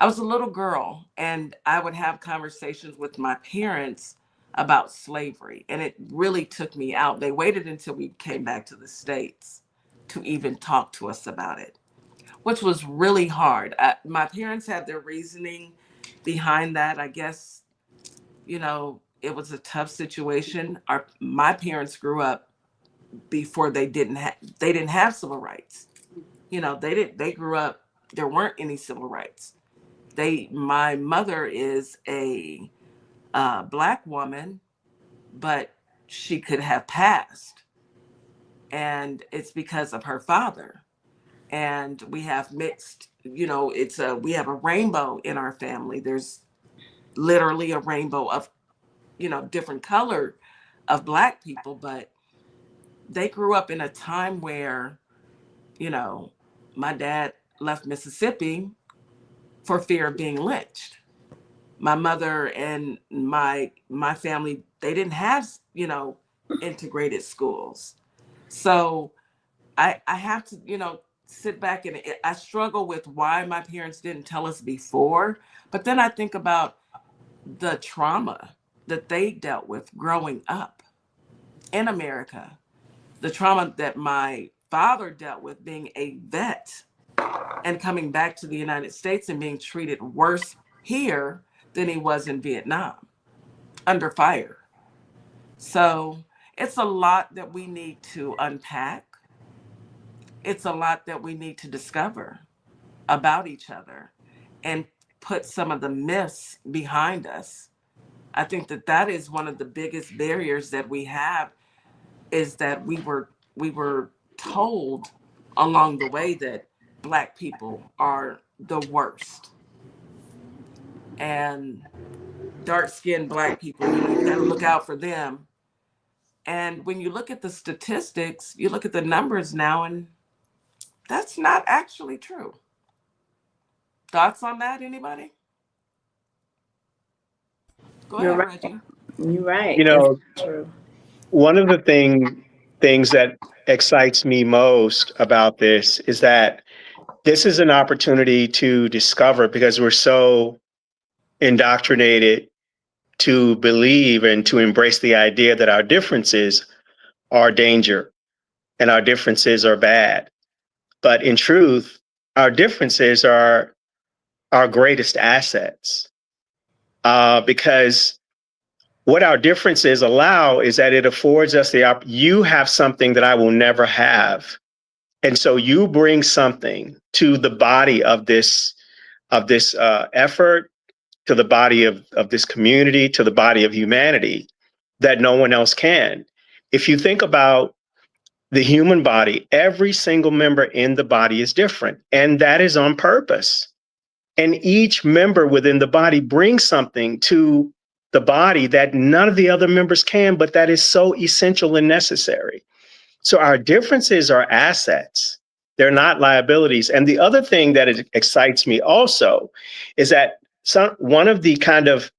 was a little girl, and I would have conversations with my parents about slavery, and it really took me out. They waited until we came back to the States to even talk to us about it, which was really hard. My parents had their reasoning behind that. I guess, you know, it was a tough situation. My parents grew up before they didn't have civil rights. You know, they grew up, there weren't any civil rights. My mother is a Black woman, but she could have passed, and it's because of her father. And we have mixed, you know, we have a rainbow in our family. There's literally a rainbow of, you know, different color of Black people, but they grew up in a time where, you know, my dad left Mississippi for fear of being lynched. My mother and my family, they didn't have, you know, integrated schools. So I have to, you know, sit back, and I struggle with why my parents didn't tell us before. But then I think about the trauma that they dealt with growing up in America, the trauma that my father dealt with being a vet and coming back to the United States and being treated worse here than he was in Vietnam under fire. So it's a lot that we need to unpack. It's a lot that we need to discover about each other and put some of the myths behind us. I think that that is one of the biggest barriers that we have, is that we were told along the way that Black people are the worst, and dark-skinned Black people, you got to look out for them. And when you look at the statistics, you look at the numbers now, and that's not actually true. Thoughts on that, anybody? Go You're ahead, right. Reggie. You're right. You know, It's true. one of the things that excites me most about this is that this is an opportunity to discover, because we're so indoctrinated to believe and to embrace the idea that our differences are danger and our differences are bad. But in truth, our differences are our greatest assets, because what our differences allow is that it affords us you have something that I will never have. And so you bring something to the body of this effort, to the body of this community, to the body of humanity, that no one else can. If you think about the human body, every single member in the body is different, and that is on purpose. And each member within the body brings something to the body that none of the other members can, but that is so essential and necessary. So our differences are assets. They're not liabilities. And the other thing that excites me also is that one of the kind of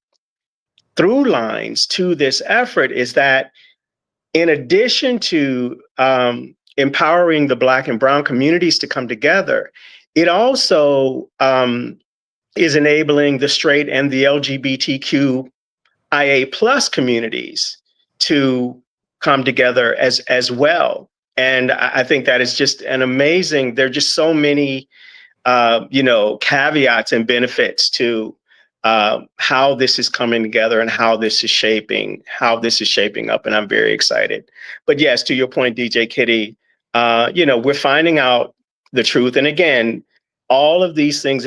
through lines to this effort is that, in addition to empowering the Black and Brown communities to come together, it also is enabling the straight and the LGBTQIA plus communities to come together as well. And I think that is just an amazing, there are just so many, caveats and benefits to how this is coming together and how this is shaping up. And I'm very excited. But yes, to your point, DJ Kitty, we're finding out the truth. And again, all of these mechanisms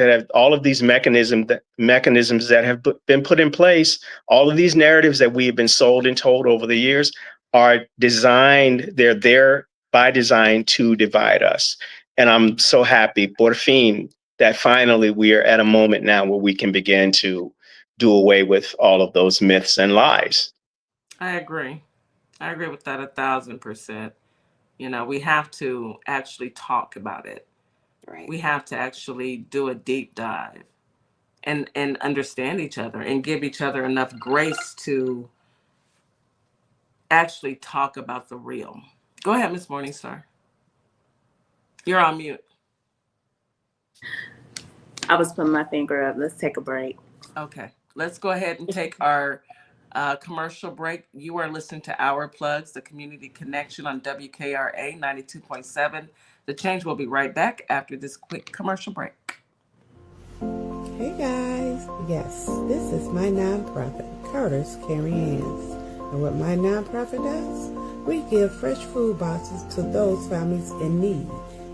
that have been put in place, all of these narratives that we have been sold and told over the years are designed, they're there by design to divide us. And I'm so happy, por fin, that finally we are at a moment now where we can begin to do away with all of those myths and lies. I agree with that 1,000%. We have to actually talk about it. Right. We have to actually do a deep dive and understand each other and give each other enough grace to actually talk about the real. Go ahead, Miss Morningstar. You're on mute. I was putting my finger up. Let's take a break. Okay, let's go ahead and take our commercial break. You are listening to Our Plugs, the community connection on WKRA 92.7. The Change will be right back after this quick commercial break. Hey guys, yes, this is my nonprofit, Carter's Caring Hands. And what my nonprofit does, we give fresh food boxes to those families in need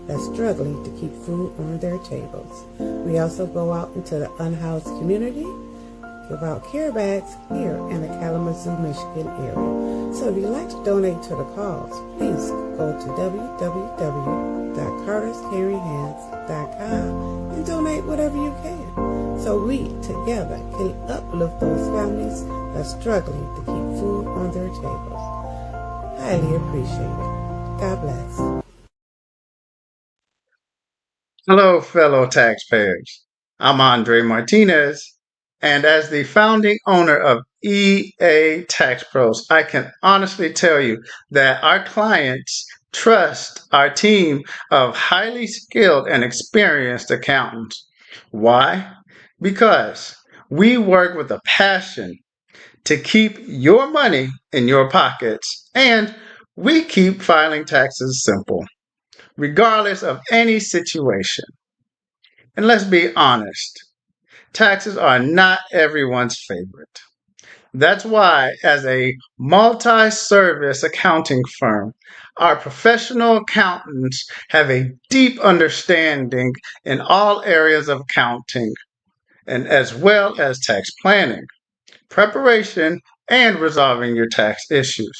that's struggling to keep food on their tables. We also go out into the unhoused community, give out care bags here in the Kalamazoo, Michigan area. So if you'd like to donate to the cause, please go to www.carterscaringhands.com and donate whatever you can, so we together can uplift those families that's struggling to keep food on their tables. Highly appreciate it. God bless. Hello, fellow taxpayers. I'm Andre Martinez, and as the founding owner of EA Tax Pros, I can honestly tell you that our clients trust our team of highly skilled and experienced accountants. Why? Because we work with a passion to keep your money in your pockets, and we keep filing taxes simple, regardless of any situation. And let's be honest, taxes are not everyone's favorite. That's why, as a multi service accounting firm, our professional accountants have a deep understanding in all areas of accounting, and as well as tax planning, preparation, and resolving your tax issues.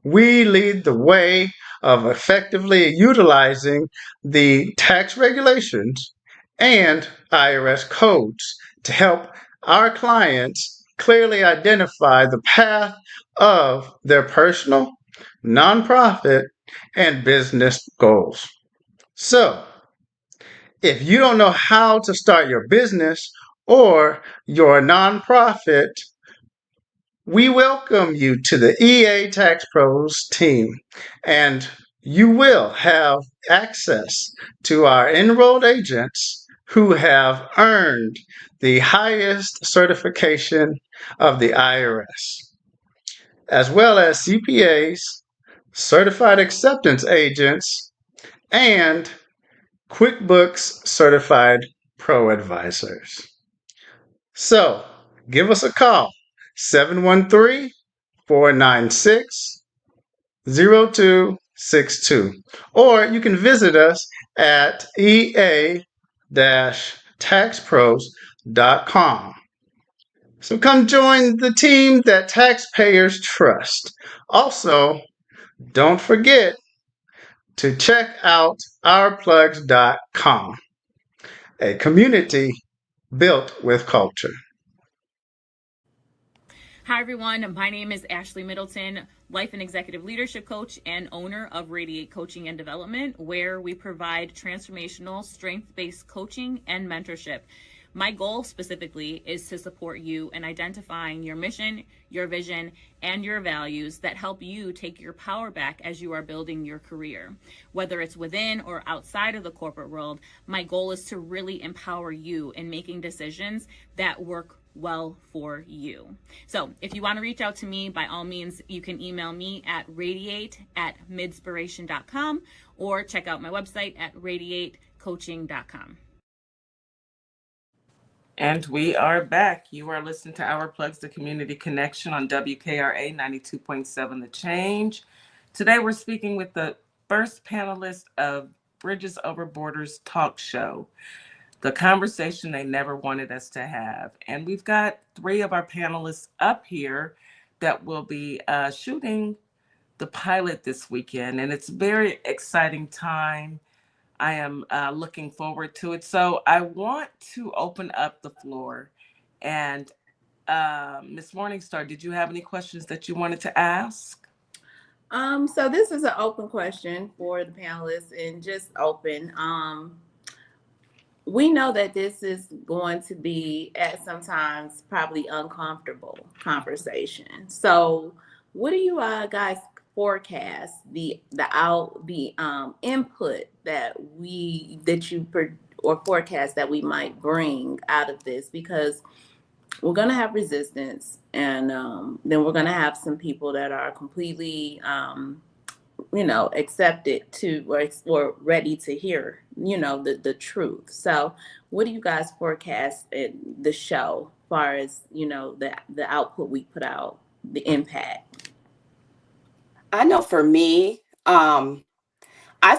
We lead the way of effectively utilizing the tax regulations and IRS codes to help our clients clearly identify the path of their personal, nonprofit, and business goals. So, if you don't know how to start your business or your nonprofit, we welcome you to the EA Tax Pros team, and you will have access to our enrolled agents who have earned the highest certification of the IRS, as well as CPAs, certified acceptance agents, and QuickBooks certified pro advisors. So give us a call, 713-496-0262. Or you can visit us at ea-taxpros.com. So come join the team that taxpayers trust. Also, don't forget to check out ourplugs.com, a community built with culture. Hi, everyone. My name is Ashley Middleton, life and executive leadership coach and owner of Radiate Coaching and Development, where we provide transformational, strength-based coaching and mentorship. My goal specifically is to support you in identifying your mission, your vision, and your values that help you take your power back as you are building your career. Whether it's within or outside of the corporate world, my goal is to really empower you in making decisions that work well for you. So if you want to reach out to me, by all means, you can email me at radiate@midspiration.com or check out my website at radiatecoaching.com. And we are back. You are listening to Our Plugs, the Community Connection on WKRA 92.7 The Change. Today we're speaking with the first panelist of Bridges Over Borders talk show, the conversation they never wanted us to have. And we've got 3 of our panelists up here that will be shooting the pilot this weekend. And it's a very exciting time. I am looking forward to it. So I want to open up the floor. And Ms. Morningstar, did you have any questions that you wanted to ask? So this is an open question for the panelists, and just open. We know that this is going to be at sometimes probably uncomfortable conversation. So what do you guys forecast the input that forecast that we might bring out of this? Because we're going to have resistance, and then we're going to have some people that are completely accepted to or ready to hear the truth. So what do you guys forecast in the show as far as the output we put out, the impact? I know for me, I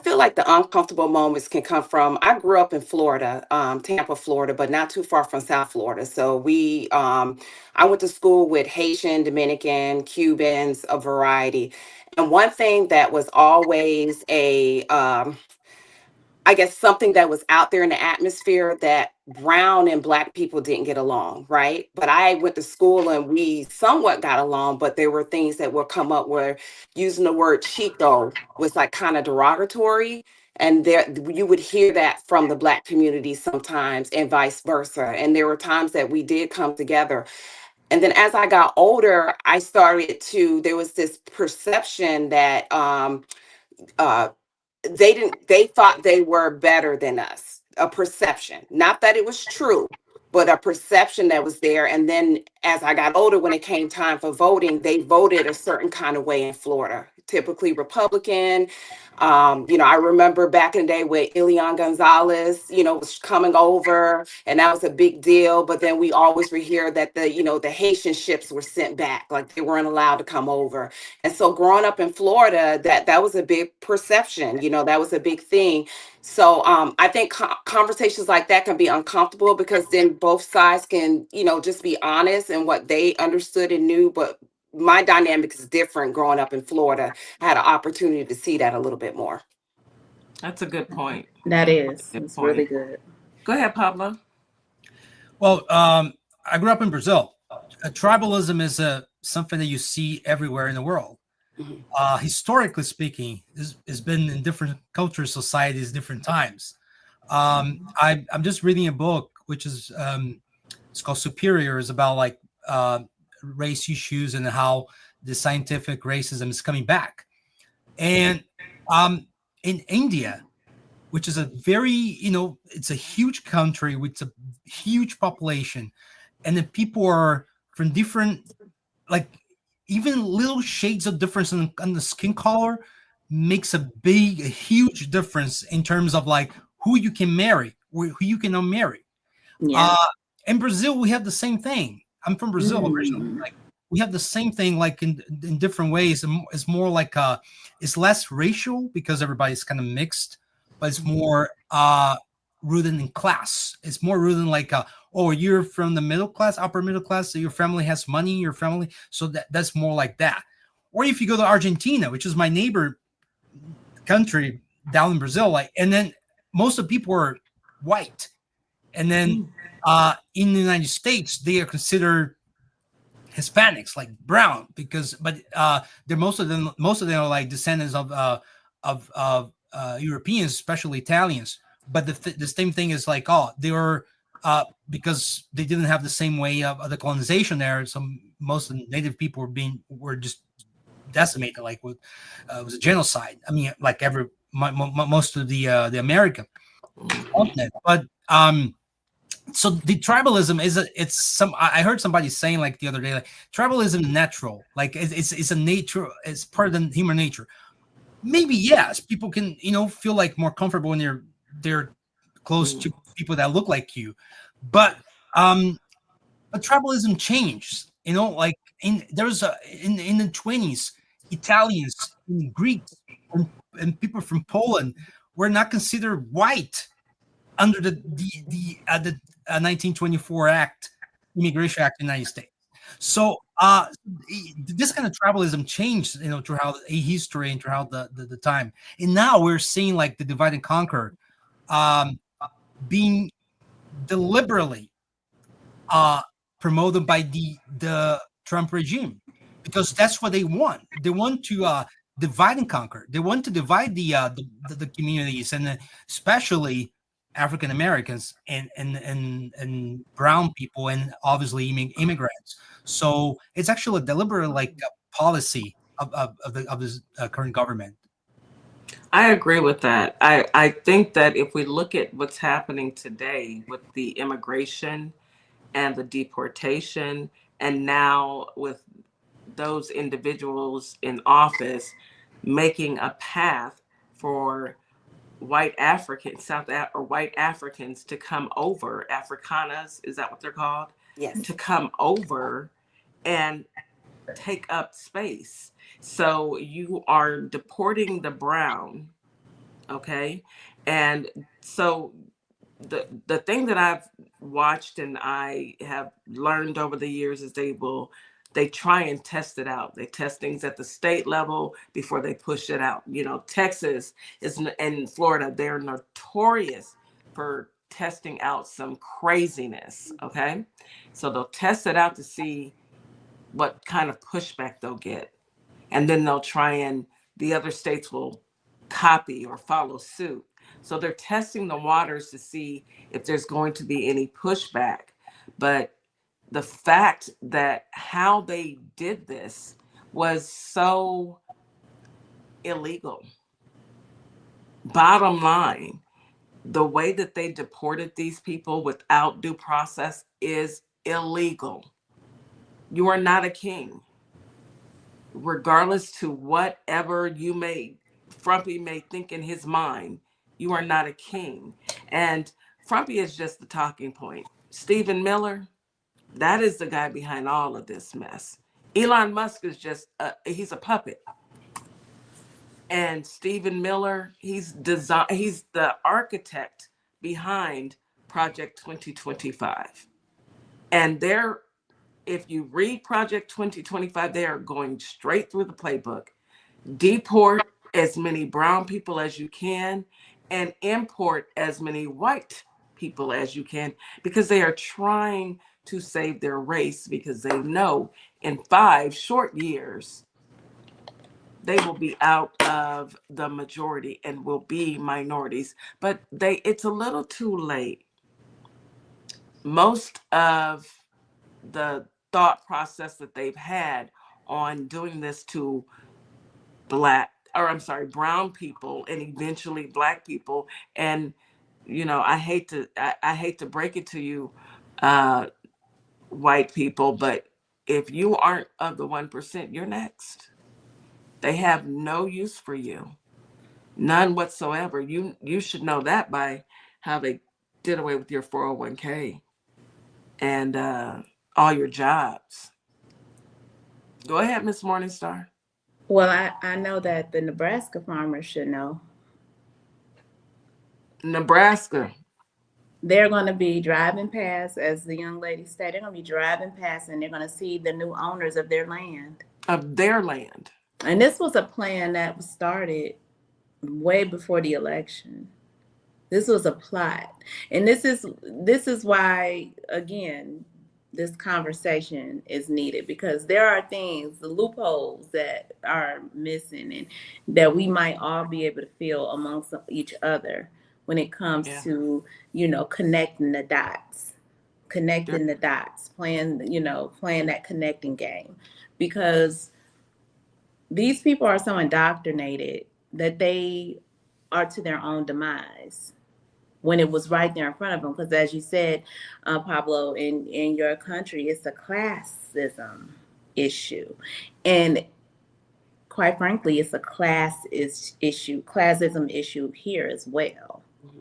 feel like the uncomfortable moments can come from, I grew up in Florida, Tampa, Florida, but not too far from South Florida. So I went to school with Haitian, Dominican, Cubans, a variety. And one thing that was always I guess something that was out there in the atmosphere, that brown and black people didn't get along, right? But I went to school and we somewhat got along, but there were things that would come up where using the word Chico was like kind of derogatory. And there you would hear that from the black community sometimes, and vice versa. And there were times that we did come together. And then as I got older, there was this perception that they thought they were better than us, a perception, not that it was true, but a perception that was there. And then as I got older, when it came time for voting, they voted a certain kind of way in Florida, typically Republican. I remember back in the day when Elian Gonzalez, was coming over, and that was a big deal. But then we always would hear that the Haitian ships were sent back, like they weren't allowed to come over. And so growing up in Florida, that was a big perception, that was a big thing. So I think conversations like that can be uncomfortable because then both sides can, just be honest in what they understood and knew. But my dynamic is different growing up in Florida. I had an opportunity to see that a little bit more. That's a good point. That is. Good It's point. really good. Go ahead, Pablo. Well, I grew up in Brazil. Tribalism is something that you see everywhere in the world. Historically speaking, it's been in different cultures, societies, different times. I'm just reading a book which is it's called Superior. It's about like race issues and how the scientific racism is coming back. And in India, which is a very, it's a huge country with a huge population, and the people are from different, like even little shades of difference on the skin color makes a huge difference in terms of like who you can marry, who you cannot marry. Yeah. In Brazil, we have the same thing. I'm from Brazil originally. Like we have the same thing, like in different ways. It's more like it's less racial because everybody's kind of mixed, but it's more rooted in class. It's more rooted in like you're from the middle class, upper middle class, so your family has money, your family, so that's more like that. Or if you go to Argentina, which is my neighbor country down in Brazil, like, and then most of the people are white, and then in the United States they are considered Hispanics, like brown, but they're most of them are like descendants of Europeans, especially Italians. But the same thing is like, they were because they didn't have the same way of the colonization there. So most of the native people were just decimated, like it was a genocide. I mean, like most of the American continent. But so the tribalism I heard somebody saying like the other day, like tribalism is natural, like it's a nature, it's part of the human nature. Maybe yes, people can feel like more comfortable when they're close to people that look like you, but tribalism changed. Like in the 20s, Italians and Greeks and people from Poland were not considered white under the 1924 Immigration Act in the United States. So this kind of tribalism changed, throughout history and throughout the time. And now we're seeing like the divide and conquer being deliberately promoted by the Trump regime, because that's what they want. They want to divide and conquer. They want to divide the communities, and especially African Americans and brown people, and obviously immigrants. So it's actually a deliberate like policy of this current government. I agree with that. I think that if we look at what's happening today with the immigration and the deportation, and now with those individuals in office making a path for white Africans, white Africans to come over, Africanas, is that what they're called? Yes. To come over and take up space. So you are deporting the brown, okay? And so the thing that I've watched and I have learned over the years is they try and test it out. They test things at the state level before they push it out. Texas and Florida, they're notorious for testing out some craziness, okay? So they'll test it out to see what kind of pushback they'll get. And then the other states will copy or follow suit. So they're testing the waters to see if there's going to be any pushback. But the fact that how they did this was so illegal. Bottom line, the way that they deported these people without due process is illegal. You are not a king. regardless to whatever Frumpy may think in his mind, you are not a king. And Frumpy is just the talking point. Stephen Miller, that is the guy behind all of this mess. Elon Musk is just, he's a puppet. And Stephen Miller, he's the architect behind Project 2025. And if you read Project 2025, they are going straight through the playbook. Deport as many brown people as you can and import as many white people as you can, because they are trying to save their race, because they know in 5 short years they will be out of the majority and will be minorities. But it's a little too late. Most of the thought process that they've had on doing this to brown people and eventually black people. And, I hate to break it to you, white people, but if you aren't of the 1%, you're next. They have no use for you. None whatsoever. You should know that by how they did away with your 401k and all your jobs. Go ahead, Miss Morningstar. Well, I know that the Nebraska farmers should know. Nebraska. They're going to be driving past, as the young lady said, they're going to be driving past and they're going to see the new owners of their land. Of their land. And this was a plan that was started way before the election. This was a plot. And this is why, again, this conversation is needed, because there are things, the loopholes that are missing and that we might all be able to feel amongst each other when it comes to, connecting the dots, playing that connecting game. Because these people are so indoctrinated that they are to their own demise when it was right there in front of them. Because as you said, Pablo, in your country, it's a classism issue. And quite frankly, it's a classism issue here as well.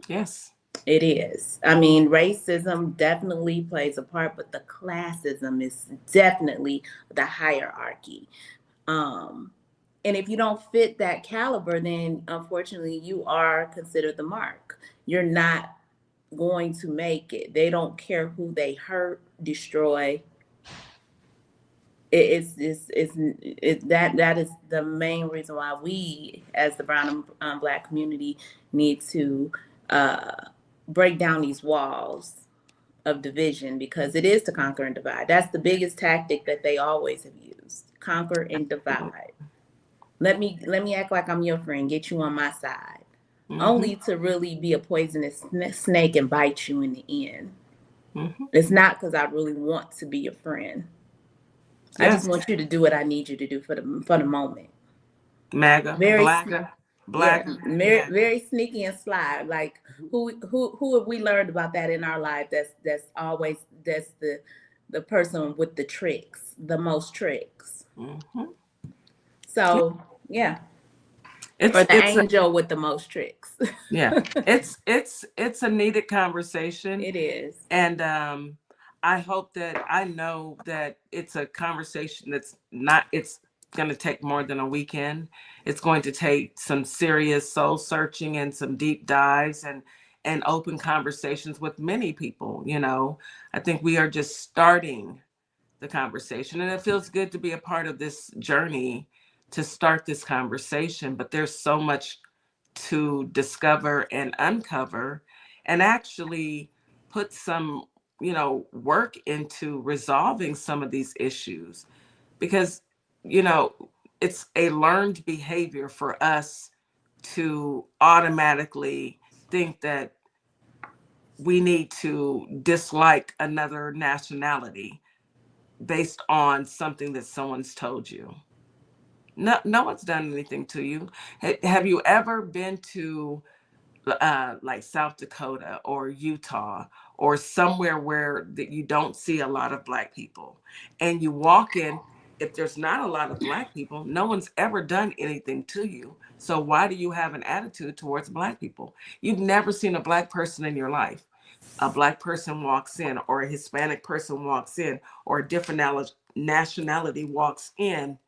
Yes. It is. I mean, racism definitely plays a part, but the classism is definitely the hierarchy. And if you don't fit that caliber, then unfortunately you are considered the mark. You're not going to make it. They don't care who they hurt, destroy. That is the main reason why we, as the brown and black community, need to break down these walls of division, because it is to conquer and divide. That's the biggest tactic that they always have used: conquer and divide. Let me act like I'm your friend, get you on my side, only to really be a poisonous snake and bite you in the end. It's not because I really want to be your friend. I just want you to do what I need you to do for the moment. MAGA, black, very sneaky and sly. Like who have we learned about that in our life? That's the person with the tricks, the most tricks. So yeah. It's angel with the most tricks. Yeah, it's a needed conversation. It is. And I know that it's a conversation it's going to take more than a weekend. It's going to take some serious soul searching and some deep dives and open conversations with many people. I think we are just starting the conversation, and it feels good to be a part of this journey to start this conversation. But there's so much to discover and uncover, and actually put some work into resolving some of these issues, because it's a learned behavior for us to automatically think that we need to dislike another nationality based on something that someone's told you. No one's done anything to you. Have you ever been to like South Dakota or Utah or somewhere where that you don't see a lot of Black people, and you walk in, if there's not a lot of Black people, no one's ever done anything to you. So why do you have an attitude towards Black people? You've never seen a Black person in your life. A Black person walks in, or a Hispanic person walks in, or a different nationality walks in,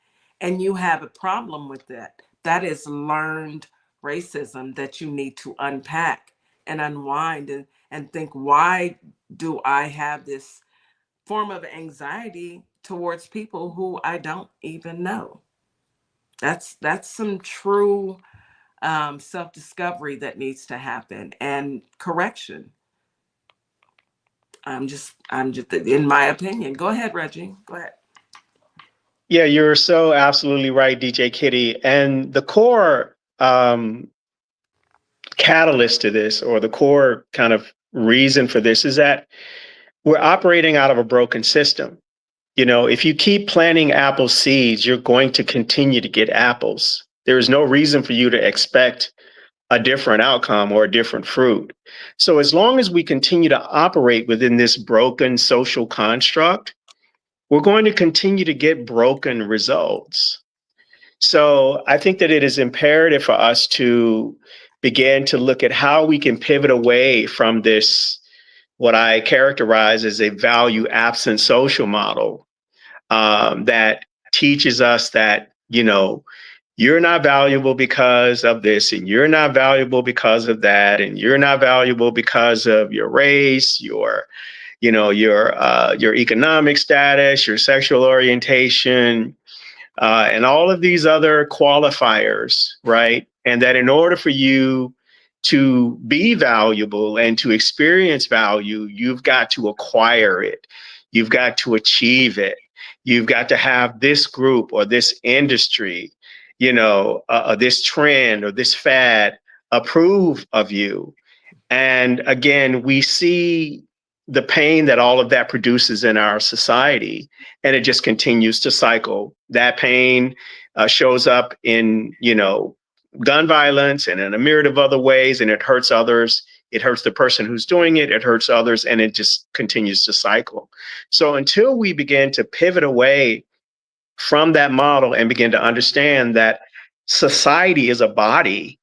and you have a problem with that. That is learned racism that you need to unpack and unwind, and think, why do I have this form of anxiety towards people who I don't even know? That's some true self-discovery that needs to happen, and correction. I'm just in my opinion. Go ahead, Reggie. Go ahead. Yeah, you're so absolutely right, DJ Kitty. And the core catalyst to this, or the core kind of reason for this, is that we're operating out of a broken system. You know, if you keep planting apple seeds, you're going to continue to get apples. There is no reason for you to expect a different outcome or a different fruit. So as long as we continue to operate within this broken social construct, we're going to continue to get broken results. So I think that it is imperative for us to begin to look at how we can pivot away from this, what I characterize as a value absent social model, that teaches us that, you know, you're not valuable because of this, and you're not valuable because of that, and you're not valuable because of your race, your economic status, your sexual orientation, and all of these other qualifiers, right? And that in order for you to be valuable and to experience value, you've got to acquire it. You've got to achieve it. You've got to have this group or this industry, this trend or this fad approve of you. And again, we see the pain that all of that produces in our society, and it just continues to cycle. That pain shows up in, gun violence and in a myriad of other ways, and it hurts others. It hurts the person who's doing it. It hurts others, and it just continues to cycle. So until we begin to pivot away from that model and begin to understand that society is a body,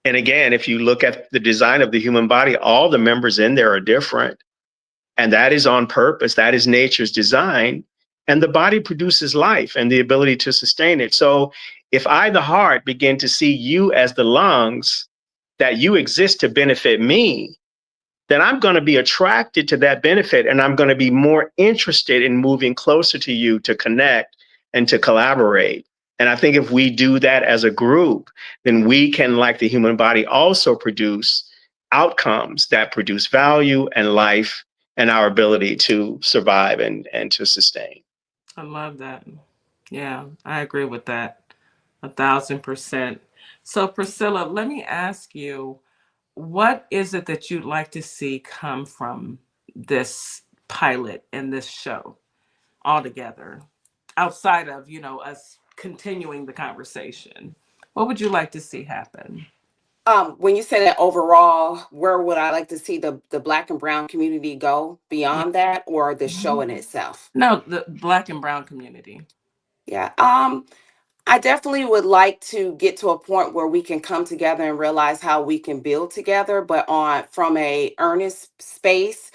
and again, if you look at the design of the human body, all the members in there are different. And that is on purpose. That is nature's design. And the body produces life and the ability to sustain it. So if I, the heart, begin to see you as the lungs, that you exist to benefit me, then I'm going to be attracted to that benefit. And I'm going to be more interested in moving closer to you to connect and to collaborate. And I think if we do that as a group, then we can, like the human body, also produce outcomes that produce value and life and our ability to survive and to sustain. I love that. Yeah, I agree with that 1,000%. So Priscilla, let me ask you, what is it that you'd like to see come from this pilot and this show altogether, outside of, us continuing the conversation? What would you like to see happen? When you say that overall, where would I like to see the Black and Brown community go beyond that, or the show in itself? No, the Black and Brown community. Yeah. I definitely would like to get to a point where we can come together and realize how we can build together, but from a earnest space,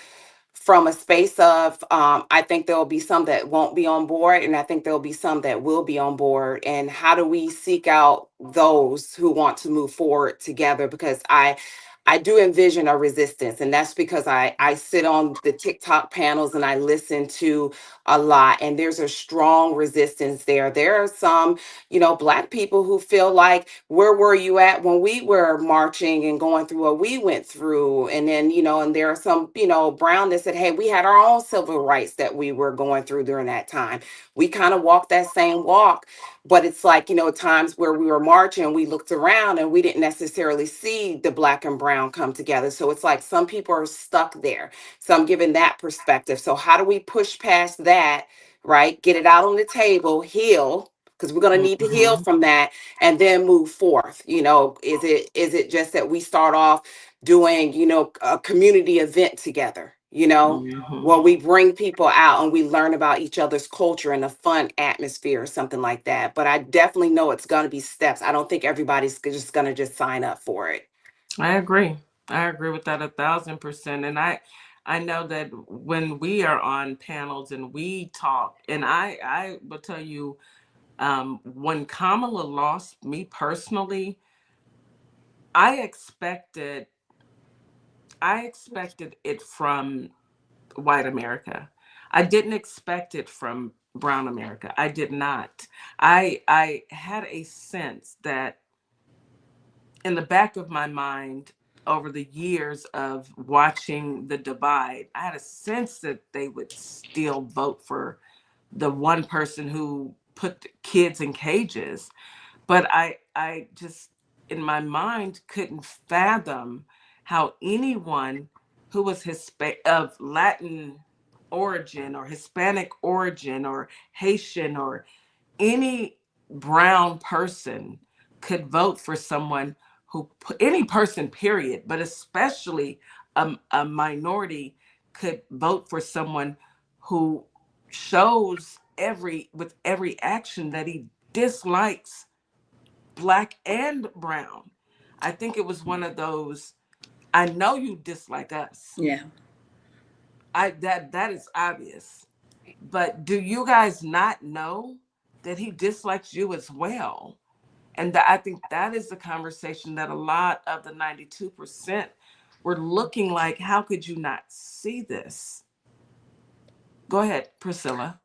from a space of, I think there will be some that won't be on board, and I think there will be some that will be on board. And how do we seek out those who want to move forward together? Because I do envision a resistance, and that's because I sit on the TikTok panels and I listen to a lot, and there's a strong resistance there. There are some, Black people who feel like, where were you at when we were marching and going through what we went through? And then, and there are some, Brown that said, hey, we had our own civil rights that we were going through during that time. We kind of walked that same walk. But it's like, times where we were marching, we looked around and we didn't necessarily see the Black and Brown come together. So it's like some people are stuck there. So I'm giving that perspective. So how do we push past that, right? Get it out on the table, heal, because we're going to need to heal from that, and then move forth. Is it just that we start off doing, a community event together? you know, Mhm. well, we bring people out and we learn about each other's culture in a fun atmosphere or something like that. But I definitely know it's going to be steps. I don't think everybody's just going to just sign up for it. I agree. I agree with that 1,000%. And I know that when we are on panels and we talk, and I will tell you, when Kamala lost, me personally, I expected it from white America. I didn't expect it from brown America. I did not. I had a sense that in the back of my mind over the years of watching the divide, I had a sense that they would still vote for the one person who put the kids in cages. But I just, in my mind, couldn't fathom how anyone who was of Latin origin or Hispanic origin or Haitian or any brown person could vote for someone any person, period, but especially a minority could vote for someone who shows with every action that he dislikes Black and brown. I think it was one of those, I know you dislike us. Yeah. That is obvious. But do you guys not know that he dislikes you as well? And I think that is the conversation that a lot of the 92% were looking like, how could you not see this? Go ahead, Priscilla.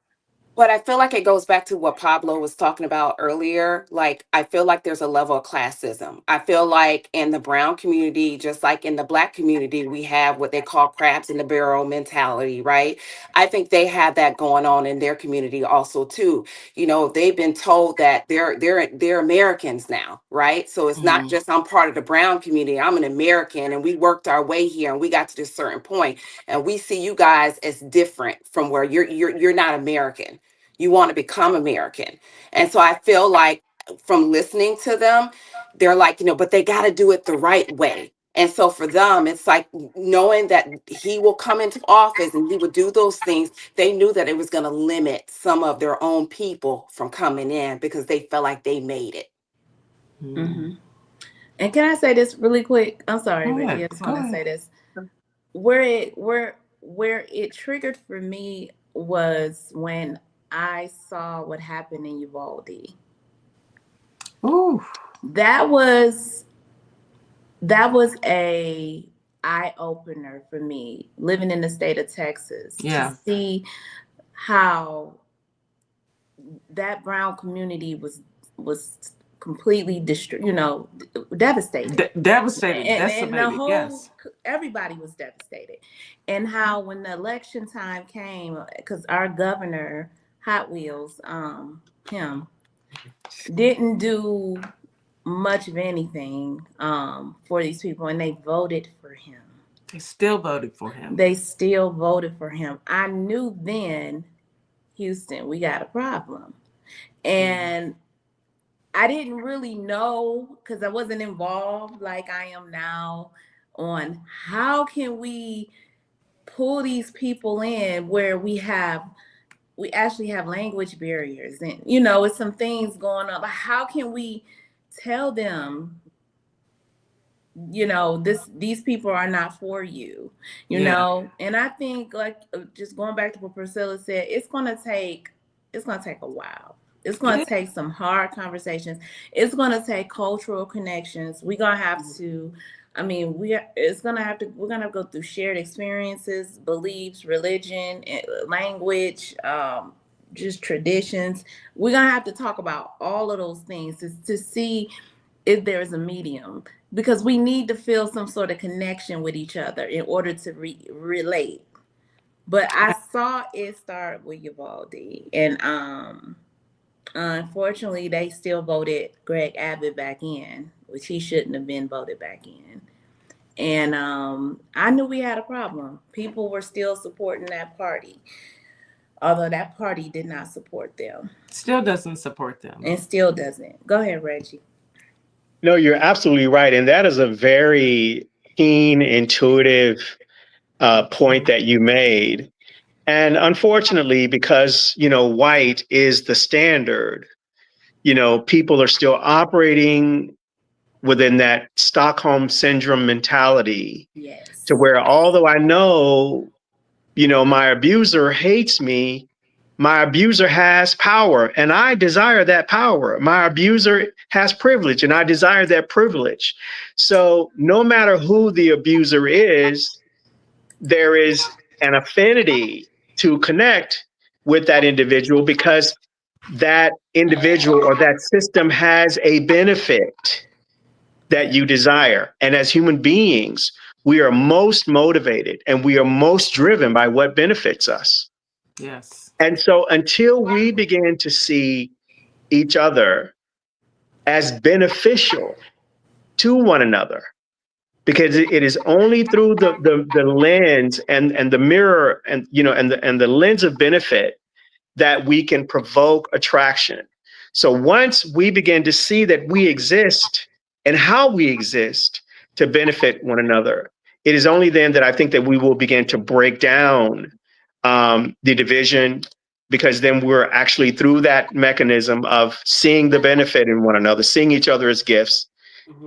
But I feel like it goes back to what Pablo was talking about earlier. Like, I feel like there's a level of classism. I feel like in the brown community, just like in the Black community, we have what they call crabs in the barrel mentality, right? I think they have that going on in their community also too. You know, they've been told that they're Americans now, right? So it's not just I'm part of the brown community, I'm an American, and we worked our way here and we got to this certain point, and we see you guys as different from where you're not American. You want to become American. And so I feel like from listening to them, they're like, you know, but they got to do it the right way. And so for them, it's like knowing that he will come into office and he would do those things. They knew that it was going to limit some of their own people from coming in because they felt like they made it. Mm-hmm. And can I say this really quick? I'm sorry, Reggie. I just want to say this. Where it triggered for me was when I saw what happened in Uvalde. Ooh. That was a eye opener for me, living in the state of Texas, to see how that brown community was completely devastated. Devastated, and the whole, yes. Everybody was devastated. And how when the election time came, because our governor, Hot Wheels, him, didn't do much of anything for these people, and they voted for him. They still voted for him. I knew then, Houston, we got a problem. And I didn't really know, because I wasn't involved like I am now, on how can we pull these people in where we actually have language barriers, and it's some things going on. But how can we tell them, these people are not for you, know? And I think, like, just going back to what Priscilla said, it's gonna take a while. It's going to take some hard conversations. It's going to take cultural connections. We're going to have to, we're going to go through shared experiences, beliefs, religion, language, just traditions. We're going to have to talk about all of those things to see if there's a medium, because we need to feel some sort of connection with each other in order to relate. But I saw it start with Uvalde, and unfortunately, they still voted Greg Abbott back in, which he shouldn't have been voted back in. And I knew we had a problem. People were still supporting that party, although that party did not support them. Still doesn't support them. And still doesn't. Go ahead, Reggie. No, you're absolutely right. And that is a very keen, intuitive point that you made. And unfortunately, because, white is the standard, people are still operating within that Stockholm syndrome mentality Yes. to where, although I know, my abuser hates me, my abuser has power and I desire that power. My abuser has privilege and I desire that privilege. So no matter who the abuser is, there is an affinity to connect with that individual because that individual or that system has a benefit that you desire. And as human beings, we are most motivated and we are most driven by what benefits us. Yes. And so until we begin to see each other as beneficial to one another, because it is only through the lens and the mirror and and the lens of benefit that we can provoke attraction. So once we begin to see that we exist and how we exist to benefit one another, it is only then that I think that we will begin to break down the division, because then we're actually through that mechanism of seeing the benefit in one another, seeing each other as gifts.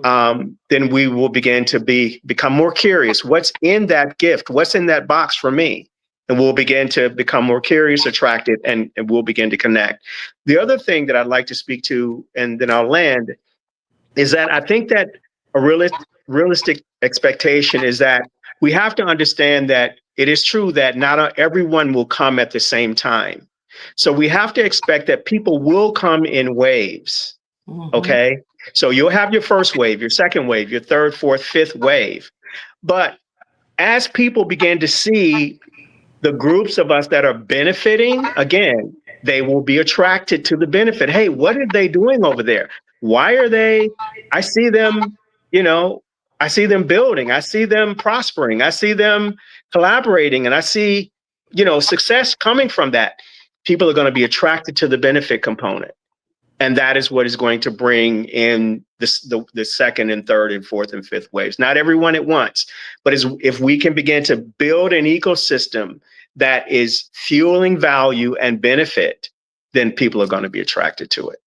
Then we will begin to become more curious. What's in that gift? What's in that box for me? And we'll begin to become more curious, attracted, and we'll begin to connect. The other thing that I'd like to speak to, and then I'll land, is that I think that a realistic expectation is that we have to understand that it is true that not everyone will come at the same time. So we have to expect that people will come in waves. Okay. So you'll have your first wave, your second wave, your third, fourth, fifth wave. But as people begin to see the groups of us that are benefiting, again, they will be attracted to the benefit. Hey, what are they doing over there? Why are they? I see them, I see them building. I see them prospering. I see them collaborating. And I see, success coming from that. People are going to be attracted to the benefit component. And that is what is going to bring in the second and third and fourth and fifth waves. Not everyone at once, but if we can begin to build an ecosystem that is fueling value and benefit, then people are going to be attracted to it.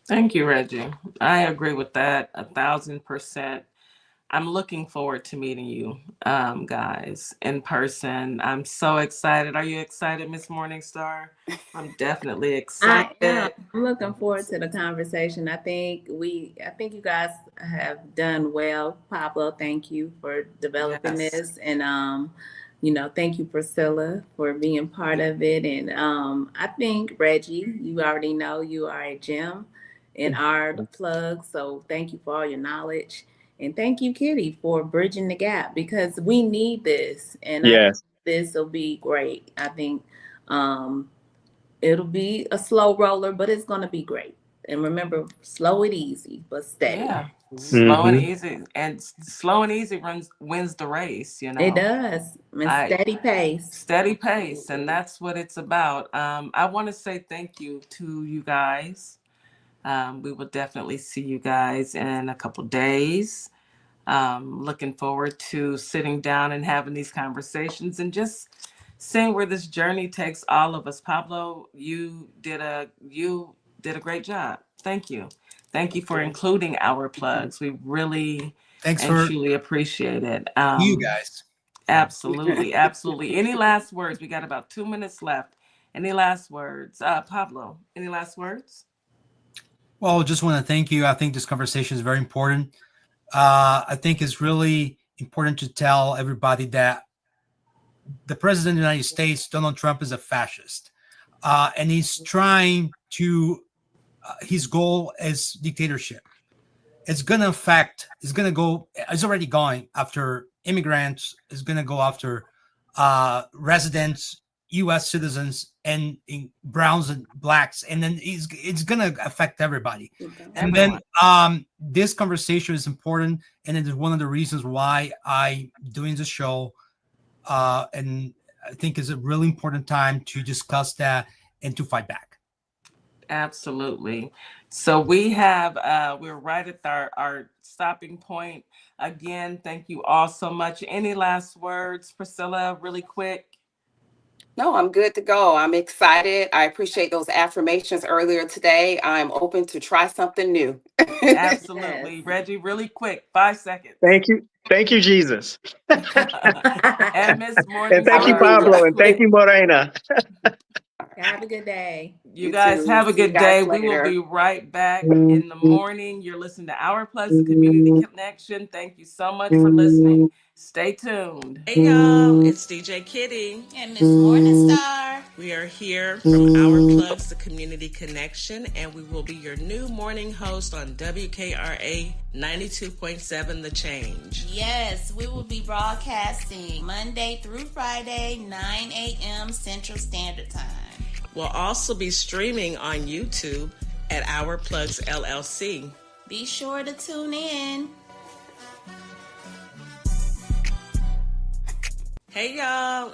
Thank you, Reggie. I agree with that 1,000%. I'm looking forward to meeting you guys in person. I'm so excited. Are you excited, Miss Morningstar? I'm definitely excited. I am. I'm looking forward to the conversation. I think you guys have done well. Pablo, thank you for developing this. And thank you, Priscilla, for being part of it. And I think Reggie, you already know you are a gem in our plug. So thank you for all your knowledge. And thank you, Kitty, for bridging the gap, because we need this. And I think this will be great. I think it'll be a slow roller, but it's going to be great. And remember, slow and easy, but steady. Yeah, slow and easy. And slow and easy wins the race, It does. Steady pace. Steady pace. And that's what it's about. I want to say thank you to you guys. We will definitely see you guys in a couple days. Looking forward to sitting down and having these conversations and just seeing where this journey takes all of us. Pablo, you did a great job. Thank you. Thank you for including our plugs. We really truly appreciate it. You guys. Absolutely. Absolutely. Any last words? We got about 2 minutes left. Any last words? Pablo, any last words? Well, just want to thank you. I think this conversation is very important. I think it's really important to tell everybody that the president of the United States, Donald Trump, is a fascist. And he's trying to, his goal is dictatorship. It's already going after immigrants, it's going to go after residents, U.S. citizens, and browns and blacks, and then it's going to affect everybody. And then this conversation is important, and it is one of the reasons why I'm doing this show. And I think it's a really important time to discuss that and to fight back. Absolutely. So we're right at our stopping point. Again, thank you all so much. Any last words, Priscilla, really quick? No, I'm good to go. I'm excited. I appreciate those affirmations earlier today. I'm open to try something new. Absolutely. Yes. Reggie, really quick, 5 seconds. Thank you. Thank you, Jesus. And Miss And thank you, Morningstar, Hallelujah. Pablo. really And thank quick. you, Morena. Have a good day. You You guys too. have a See you good guys day. We will be later. right back in the morning. You're listening to Our Plugs, the Community Connection. Thank you so much for listening. Stay tuned. Hey y'all, it's DJ Kitty And Miss Morningstar. We are here from Our Plugs, the Community Connection, and we will be your new morning host on WKRA 92.7 The Change. Yes, we will be broadcasting Monday through Friday, 9 a.m. Central Standard Time. We'll also be streaming on YouTube at Our Plugs LLC. Be sure to tune in. Hey y'all.